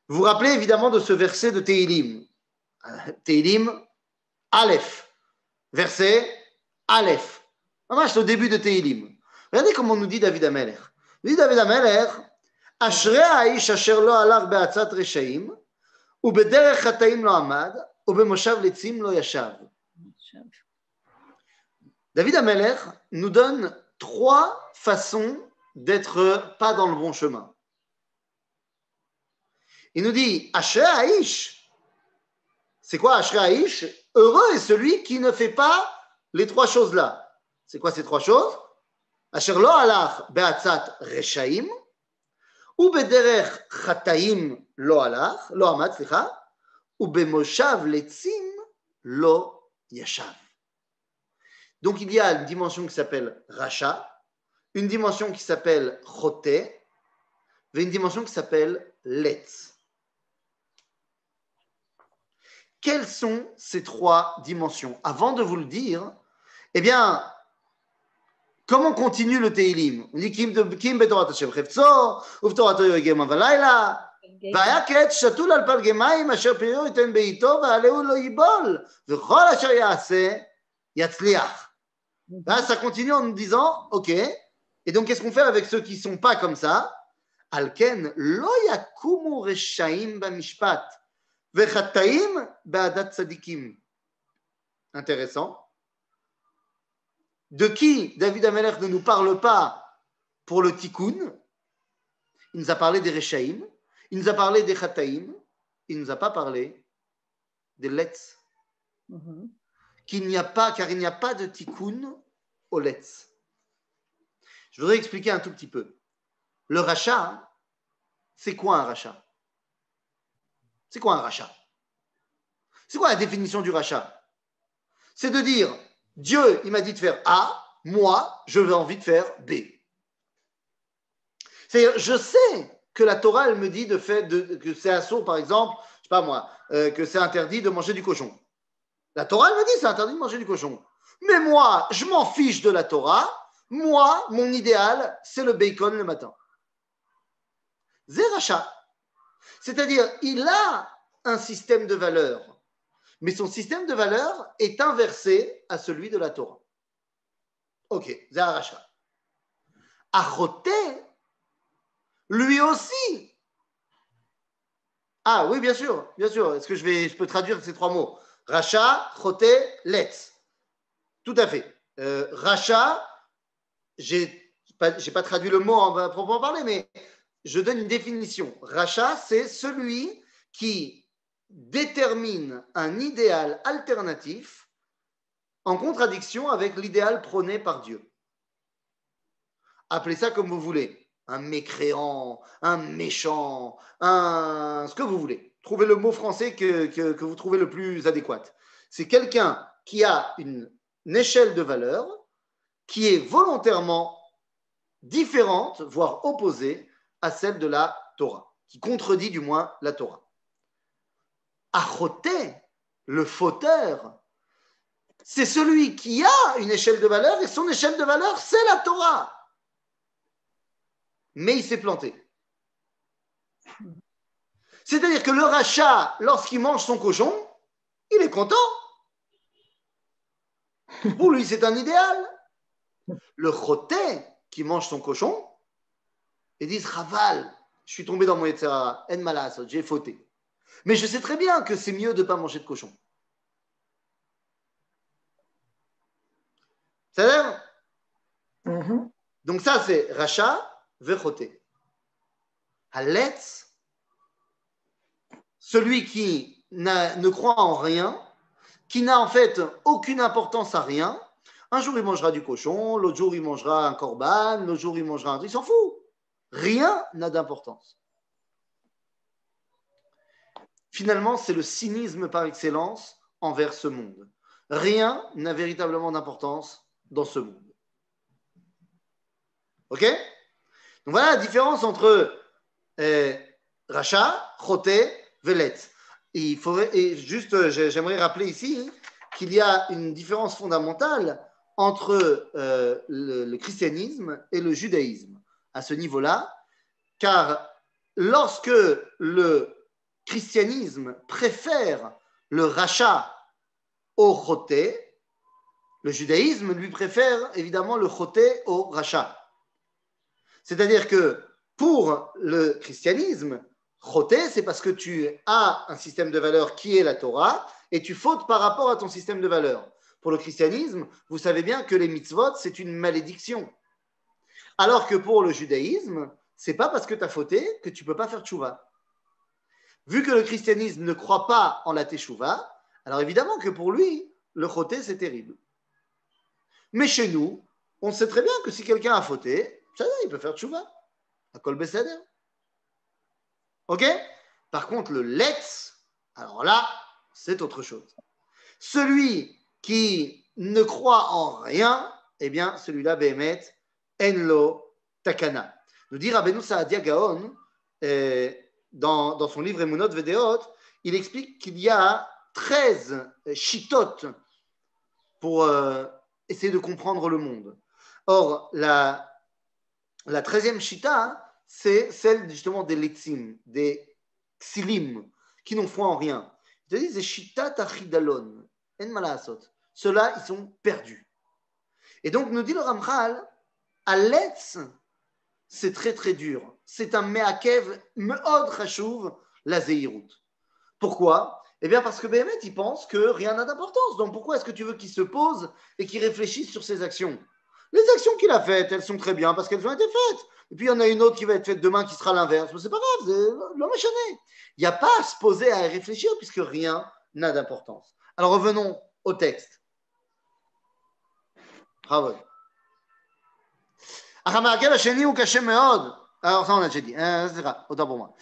Vous vous rappelez évidemment de ce verset de Tehilim. Tehilim, Aleph. Verset Aleph. C'est au début de Tehilim. Regardez comment nous dit David Ameler. Nous dit David Ameler, Ashrei ha'ish asher lo halach be'atzat reshaim, ובדרך חטאים לא עמד, ובמושב לצים לא ישב. David Ameler nous donne 3 façons d'être pas dans le bon chemin. Il nous dit, Ashrei ha'ish. C'est quoi Ashrei ha'ish? Heureux est celui qui ne fait pas les 3 choses-là. C'est quoi ces 3 choses? Asher lo halach be'atzat reshaim, ובדרך חטאים לא הלך, לא עמד, סליחה, ובמושב לצים לא ישב. Donc il y a une dimension qui s'appelle Racha, une dimension qui s'appelle Choté, et une dimension qui s'appelle Letz. Quelles sont ces 3 dimensions? Avant de vous le dire, eh bien, comment continue le Tehilim? On dit Kim betorat Hashem chefzo, uvtorato yogem avalayla, vaya ket shatul al palgemayim asher piriu iten beito ve'aleu lo yibol, v'chol asher ya'aseh yatzliach. Là, ça continue en nous disant, ok, et donc qu'est-ce qu'on fait avec ceux qui ne sont pas comme ça? Alken lo yakumu reshaim b'mishpat, ve'chataim ba'adat tzadikim. Intéressant. De qui David Ameler ne nous parle pas pour le tikkun? Il nous a parlé des Reshaim, il nous a parlé des Chataim, il ne nous a pas parlé des Letz. Car il n'y a pas de tikkun au Letz. Je voudrais expliquer un tout petit peu. Le rachat, c'est quoi un rachat? C'est quoi un rachat? C'est quoi la définition du rachat? C'est de dire, Dieu, il m'a dit de faire A, moi, je veux envie de faire B. C'est-à-dire, je sais que la Torah, elle me dit que c'est assourd, par exemple, je sais pas moi, que c'est interdit de manger du cochon. La Torah, elle me dit que c'est interdit de manger du cochon. Mais moi, je m'en fiche de la Torah. Moi, mon idéal, c'est le bacon le matin. Zeracha. C'est-à-dire, il a un système de valeurs. Mais son système de valeurs est inversé à celui de la Torah. Ok, Zeracha. Achoté, lui aussi. Ah oui, bien sûr, bien sûr. Est-ce que je peux traduire ces 3 mots? Racha, Choté, Letz. Tout à fait. Racha, j'ai pas traduit le mot à proprement parler, mais je donne une définition. Racha, c'est celui qui détermine un idéal alternatif en contradiction avec l'idéal prôné par Dieu. Appelez ça comme vous voulez. Un mécréant, un méchant, ce que vous voulez. Trouvez le mot français que vous trouvez le plus adéquat. C'est quelqu'un qui a une échelle de valeur qui est volontairement différente, voire opposée à celle de la Torah, qui contredit du moins la Torah. Achoté, le fauteur, c'est celui qui a une échelle de valeur et son échelle de valeur, c'est la Torah. Mais il s'est planté. C'est-à-dire que le rachat, lorsqu'il mange son cochon, il est content. Pour lui, c'est un idéal. Le choté qui mange son cochon, il dit Chaval, je suis tombé dans mon Yetzirah, en malas, j'ai fauté. Mais je sais très bien que c'est mieux de ne pas manger de cochon. C'est-à-dire Donc ça, c'est Racha vechoté. Haletz, celui qui ne croit en rien, qui n'a en fait aucune importance à rien. Un jour, il mangera du cochon, l'autre jour, il mangera un corban, l'autre jour, il mangera un truc. Il s'en fout. Rien n'a d'importance. Finalement, c'est le cynisme par excellence envers ce monde. Rien n'a véritablement d'importance dans ce monde. OK? Donc voilà la différence entre Racha, Choté, Veletz. Et juste, j'aimerais rappeler ici qu'il y a une différence fondamentale entre le christianisme et le judaïsme à ce niveau-là, car lorsque le christianisme préfère le Racha au Choté, le judaïsme lui préfère évidemment le Choté au Racha. C'est-à-dire que pour le christianisme, Choté, c'est parce que tu as un système de valeurs qui est la Torah et tu fautes par rapport à ton système de valeurs. Pour le christianisme, vous savez bien que les mitzvot, c'est une malédiction. Alors que pour le judaïsme, c'est pas parce que tu as fauté que tu peux pas faire tchouva. Vu que le christianisme ne croit pas en la teshuva, alors évidemment que pour lui, le Choté, c'est terrible. Mais chez nous, on sait très bien que si quelqu'un a fauté, ça il peut faire tchouva. À kol beseder. OK? Par contre, le letz, alors là, c'est autre chose. Celui qui ne croit en rien, eh bien, celui-là, Behemet, Enlo Takana. Nous dit Rabbeinu Saadia Gaon, dans son livre Emunot Vedeot, il explique qu'il y a 13 chitotes pour essayer de comprendre le monde. Or, la 13e chita, c'est celle justement des letzim, des xilim, qui n'ont foi en rien. Ils te disent, c'est chita tachidalon, en malasot. Ceux-là, ils sont perdus. Et donc, nous dit le Ramchal, à l'etz, c'est très très dur. C'est un me'akev me'od chashuv la zeirut. Pourquoi? Eh bien, parce que Béhémet, il pense que rien n'a d'importance. Donc, pourquoi est-ce que tu veux qu'il se pose et qu'il réfléchisse sur ses actions? Les actions qu'il a faites, elles sont très bien parce qu'elles ont été faites. Et puis, il y en a une autre qui va être faite demain qui sera l'inverse. Mais c'est pas grave, l'homme est chané. Il n'y a pas à se poser à réfléchir puisque rien n'a d'importance. Alors, revenons au texte. Bravo. Alors, ça, on a déjà dit. Autant pour moi.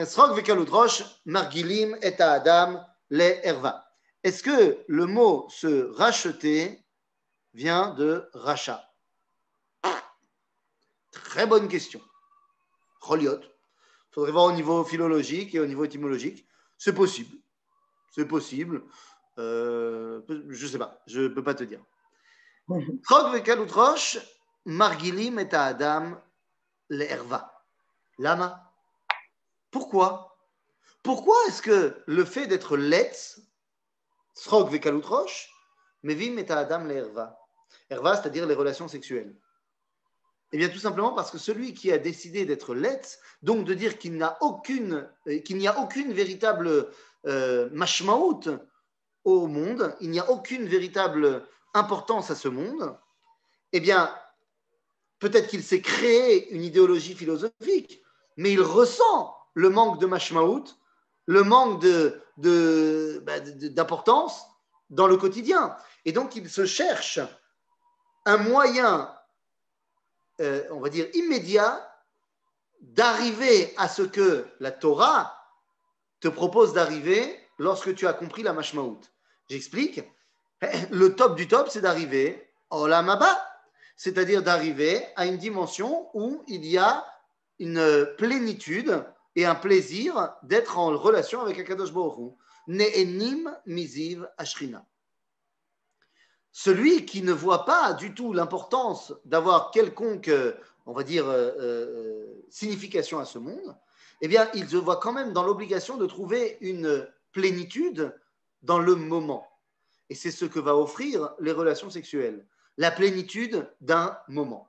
Srog vekalut rosh margilim et adam le erva. Est-ce que le mot se racheter vient de rachat? Très bonne question. Choliot. Il faudrait voir au niveau philologique et au niveau étymologique. C'est possible. C'est possible. Je ne sais pas. Je ne peux pas te dire. Srog vekalut rosh margilim et adam le erva. Lama. Pourquoi? Pourquoi est-ce que le fait d'être letz, srog vekalut rosh, mevim et adam le erva? Erva, c'est-à-dire les relations sexuelles. Eh bien, tout simplement parce que celui qui a décidé d'être letz, donc de dire qu'il n'y a aucune véritable mashmaout au monde, il n'y a aucune véritable importance à ce monde, eh bien, peut-être qu'il s'est créé une idéologie philosophique, mais il ressent le manque de mashmaout, le manque d'importance dans le quotidien. Et donc, il se cherche un moyen, on va dire, immédiat d'arriver à ce que la Torah te propose d'arriver lorsque tu as compris la mashmaout. J'explique. Le top du top, c'est d'arriver au Olam Haba, c'est-à-dire d'arriver à une dimension où il y a une plénitude et un plaisir d'être en relation avec Akadosh Baruch Hu. Ne'enim miziv ashrina. Celui qui ne voit pas du tout l'importance d'avoir quelconque, on va dire, signification à ce monde, eh bien, il se voit quand même dans l'obligation de trouver une plénitude dans le moment. Et c'est ce que va offrir les relations sexuelles, la plénitude d'un moment.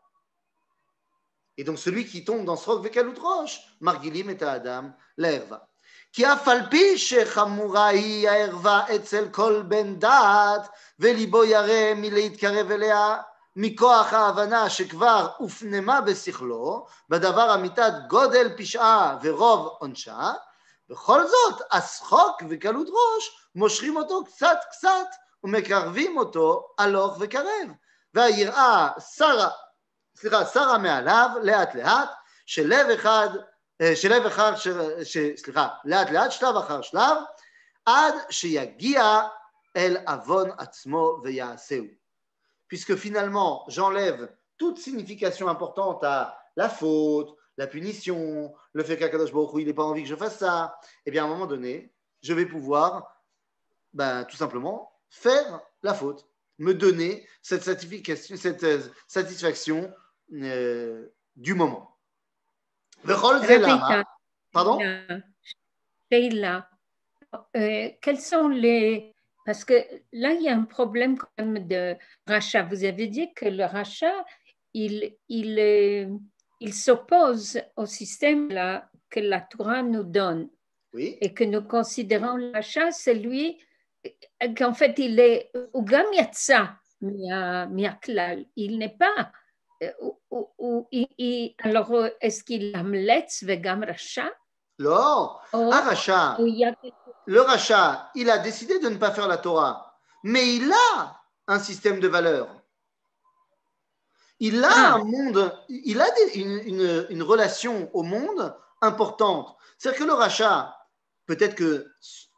Et donc, celui qui tombe dans Srog vekalut rosh, margilim et adam l'erva. Ki afalpi shechamura hi ha'erva etzel kol ben dat velibo yareh mileitkarev elea מכוח ההבנה שכבר הופנמה בשכלו, בדבר אמיתת גודל פשעה ורוב עונשה, בכל זאת, השחוק וקלות ראש מושכים אותו קצת קצת ומקרבים אותו הלוך וקרב. והיראה שרה מעליו לאט לאט, לאט לאט, שלב אחר שלב, עד שיגיע אל עוון עצמו ויעשהו. Puisque finalement, j'enlève toute signification importante à la faute, la punition, le fait qu'Akadosh Baruch Hu, il n'a pas envie que je fasse ça, et bien à un moment donné, je vais pouvoir tout simplement faire la faute, me donner cette satisfaction du moment. Pardon? Sheila, quels sont les... Parce que là, il y a un problème quand même de rachat. Vous avez dit que le rachat, il s'oppose au système là, que la Torah nous donne. Oui. Et que nous considérons le rachat, c'est lui qu'en fait, il est Ugam Yatsa Miaklal. Il n'est pas... alors, est-ce qu'il amletz vegam rachat? Non, rachat. Le rachat, il a décidé de ne pas faire la Torah, mais il a un système de valeurs. Il a un monde, il a une relation au monde importante. C'est-à-dire que le rachat, peut-être que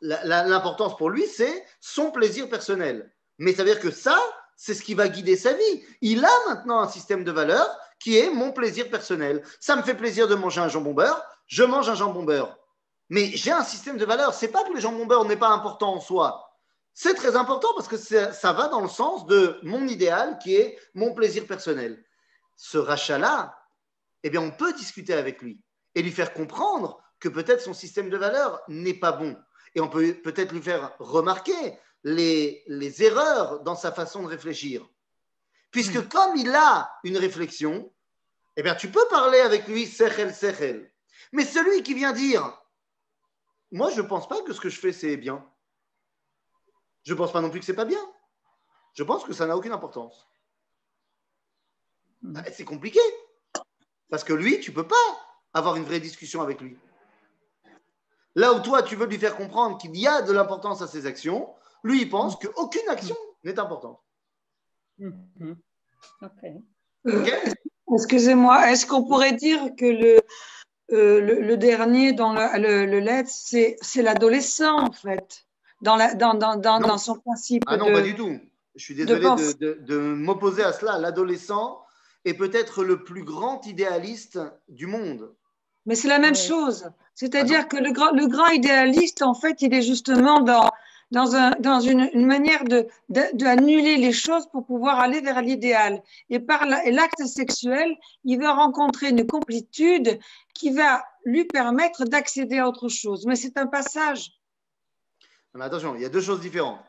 l'importance pour lui, c'est son plaisir personnel. Mais ça veut dire que ça, c'est ce qui va guider sa vie. Il a maintenant un système de valeurs qui est mon plaisir personnel. Ça me fait plaisir de manger un jambon beurre, je mange un jambon beurre. Mais j'ai un système de valeurs. C'est pas que le jambon beurre n'est pas important en soi. C'est très important parce que ça va dans le sens de mon idéal qui est mon plaisir personnel. Ce rachat-là, eh bien, on peut discuter avec lui et lui faire comprendre que peut-être son système de valeurs n'est pas bon. Et on peut peut-être lui faire remarquer les erreurs dans sa façon de réfléchir. Puisque comme il a une réflexion, eh bien, tu peux parler avec lui sechel, sechel. Mais celui qui vient dire moi, je ne pense pas que ce que je fais, c'est bien. Je ne pense pas non plus que ce n'est pas bien. Je pense que ça n'a aucune importance. C'est compliqué. Parce que lui, tu ne peux pas avoir une vraie discussion avec lui. Là où toi, tu veux lui faire comprendre qu'il y a de l'importance à ses actions, lui, il pense qu'aucune action n'est importante. Okay. Excusez-moi, est-ce qu'on pourrait dire que le dernier dans le lettre, c'est l'adolescent en fait, dans son principe. Ah non, pas du tout. Je suis désolé de m'opposer à cela. L'adolescent est peut-être le plus grand idéaliste du monde. Mais c'est la même chose. C'est-à-dire que le grand idéaliste, en fait, il est justement dans une manière d'annuler les choses pour pouvoir aller vers l'idéal. Et par l'acte sexuel, il va rencontrer une complétude qui va lui permettre d'accéder à autre chose. Mais c'est un passage. Mais attention, il y a deux choses différentes.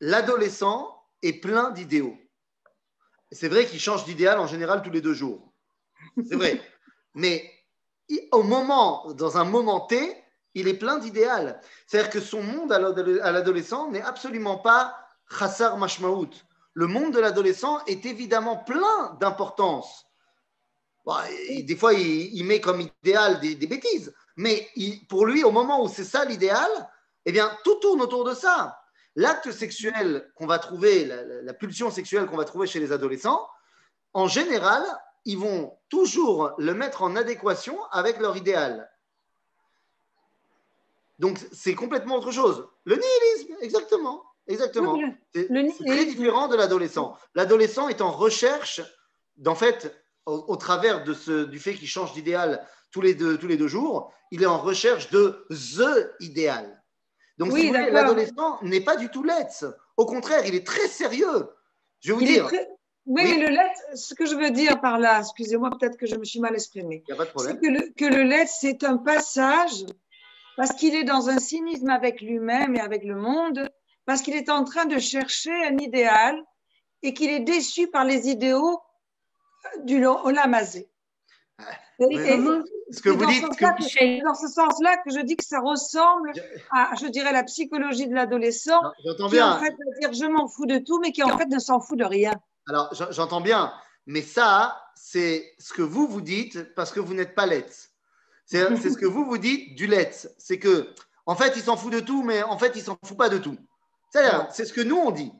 L'adolescent est plein d'idéaux. C'est vrai qu'il change d'idéal en général tous les 2 jours. C'est vrai. Mais dans un moment T, il est plein d'idéal. C'est-à-dire que son monde à l'adolescent n'est absolument pas chassar mashmaout. Le monde de l'adolescent est évidemment plein d'importance. Bon, des fois, il met comme idéal des bêtises. Mais pour lui, au moment où c'est ça l'idéal, eh bien, tout tourne autour de ça. L'acte sexuel qu'on va trouver, la pulsion sexuelle qu'on va trouver chez les adolescents, en général, ils vont toujours le mettre en adéquation avec leur idéal. Donc, c'est complètement autre chose. Le nihilisme, exactement. Exactement. C'est très différent de l'adolescent. L'adolescent est en recherche, en fait, au travers du fait qu'il change d'idéal tous les deux jours, il est en recherche de the idéal. Donc, si vous voulez, l'adolescent n'est pas du tout lettre. Au contraire, il est très sérieux. Je vais vous dire. Oui, le lettre, ce que je veux dire par là, excusez-moi, peut-être que je me suis mal exprimée. Il n'y a pas de problème. C'est que le lettre, c'est un passage parce qu'il est dans un cynisme avec lui-même et avec le monde, parce qu'il est en train de chercher un idéal et qu'il est déçu par les idéaux du Olam Hazé. Ce que vous dites, c'est dans ce sens-là que je dis que ça ressemble à, je dirais, la psychologie de l'adolescent, j'entends qui bien. en fait va dire je m'en fous de tout, mais qui en fait ne s'en fout de rien. Alors, j'entends bien, mais ça, c'est ce que vous vous dites parce que vous n'êtes pas let's. C'est ce que vous vous dites du let's. C'est que, en fait, il s'en fout de tout, mais en fait, il s'en fout pas de tout. C'est ce que nous, on dit.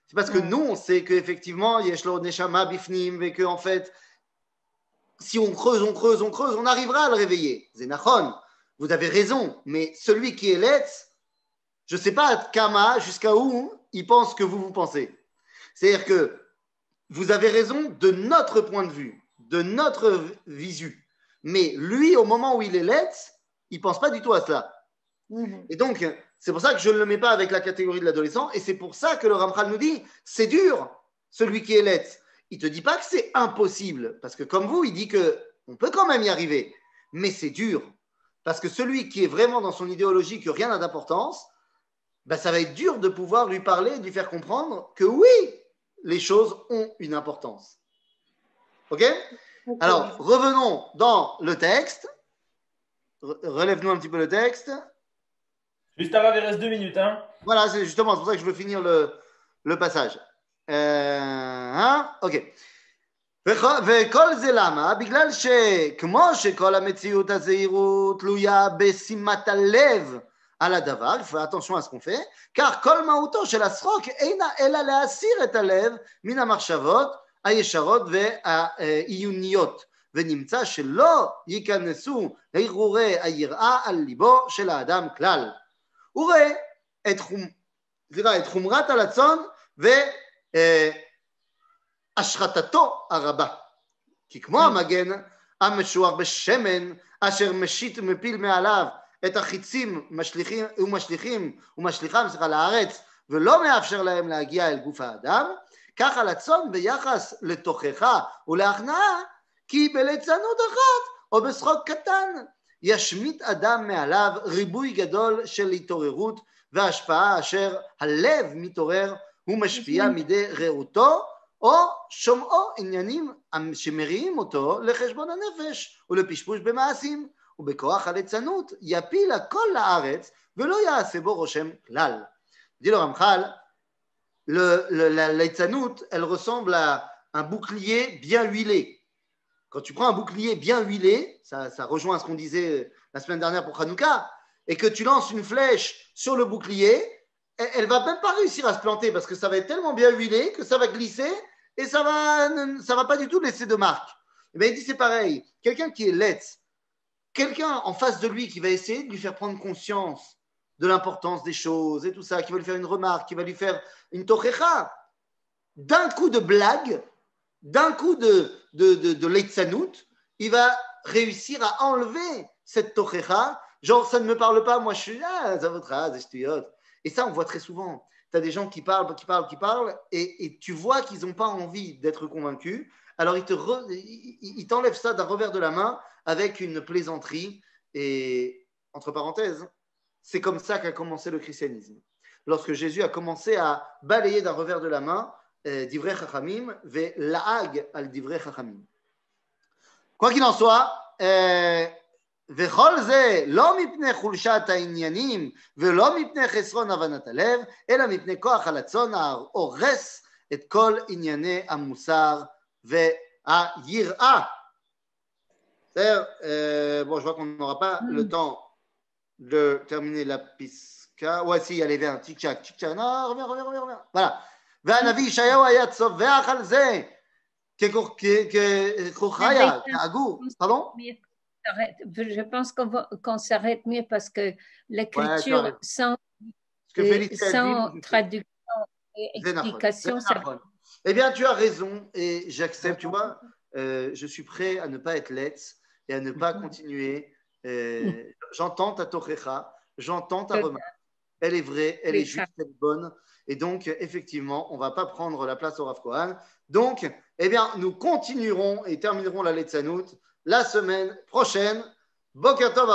C'est parce que nous, on sait qu'effectivement, Yeshlo Neshama Bifnim, et qu'en fait, si on creuse, on arrivera à le réveiller. Zénachon, vous avez raison, mais celui qui est let's, je ne sais pas Kama, jusqu'à où il pense que vous pensez. C'est-à-dire que vous avez raison de notre point de vue, de notre visu. Mais lui, au moment où il est let's, il ne pense pas du tout à cela. Et donc, c'est pour ça que je ne le mets pas avec la catégorie de l'adolescent. Et c'est pour ça que le Ramchal nous dit, c'est dur, celui qui est let's. Il ne te dit pas que c'est impossible. Parce que comme vous, il dit qu'on peut quand même y arriver. Mais c'est dur. Parce que celui qui est vraiment dans son idéologie que rien n'a d'importance, ben ça va être dur de pouvoir lui parler et de lui faire comprendre que oui, les choses ont une importance. OK? Alors, revenons dans le texte. Relève-nous un petit peu le texte. Juste avant, il reste 2 minutes. Hein. Voilà, c'est justement, c'est pour ça que je veux finir le passage. OK. וכל זה למה? בגלל שכמו שכל המציאות הזהירות תלויה בשימת הלב על הדבר, il faut attention à ce qu'on fait, car כל מהותו של השחוק אינה אלא להסיר את הלב מן המחשבות הישרות והעיוניות, ונמצא שלא ייכנסו הרהורי היראה על ליבו של האדם כלל. הוא רואה את חומרת הרצון והשחתתו הרבה. כי כמו המגן המשוער בשמן אשר משית ומפיל מעליו את החיצים ומשליכם לארץ ולא מאפשר להם להגיע אל גוף האדם, כך הרצון ביחס לתוכחה ולהכנעה כי בליצנות אחת או בשחוק קטן ישמיט אדם מעליו ריבוי גדול של התעוררות והשפעה אשר הלב מתעורר ומשפיע מידי ראותו או שומעו עניינים שמריעים אותו לחשבון הנפש ולפשפוש במעשים ובכוח הליצנות יפיל הכל לארץ ולא יעשה בו רושם כלל. dit le Ramchal, la litzanout, elle ressemble à un bouclier bien huilé. Quand tu prends un bouclier bien huilé, ça rejoint ce qu'on disait la semaine dernière pour Hanouka, et que tu lances une flèche sur le bouclier, elle ne va même pas réussir à se planter parce que ça va être tellement bien huilé que ça va glisser et ça va pas du tout laisser de marque. Et bien, il dit c'est pareil, quelqu'un qui est let's, quelqu'un en face de lui qui va essayer de lui faire prendre conscience de l'importance des choses et tout ça, qui va lui faire une remarque, qui va lui faire une tochecha, d'un coup de blague, d'un coup de leitzanout, il va réussir à enlever cette tochecha, genre ça ne me parle pas, moi je suis là, ça votre âge, et ça on voit très souvent. Tu as des gens qui parlent, et tu vois qu'ils n'ont pas envie d'être convaincus, alors ils t'enlèvent ça d'un revers de la main avec une plaisanterie, et entre parenthèses, c'est comme ça qu'a commencé le christianisme. Lorsque Jésus a commencé à balayer d'un revers de la main divrei chachamim ve la'ag al divrei chachamim. Quoi qu'il en soit, וכל זה לא מפני חולשת העניינים ולא מפני חסרון הבנת הלב, אלא מפני כוח הרצון ההורס את כל ענייני המוסר והיראה. C'est-à-dire, bon, je vois qu'on n'aura pas le temps de terminer la pisca. Ouais, si, allez, viens, tic-tac, tic-tac. Non, reviens. Voilà. והנביא ישעיהו היה צווח על זה ככוכיה, כעגור. Pardon? Je pense qu'on s'arrête mieux parce que l'écriture sans traduction et explication, ça... Eh bien, tu as raison et j'accepte, tu vois, je suis prêt à ne pas être let's et à ne pas continuer. J'entends ta tochecha, j'entends ta remarque. Elle est vraie, elle est juste, elle est bonne. Et donc, effectivement, on ne va pas prendre la place au Rav Kohan. Donc, eh bien, nous continuerons et terminerons la Letzanout la semaine prochaine. Boker Tov.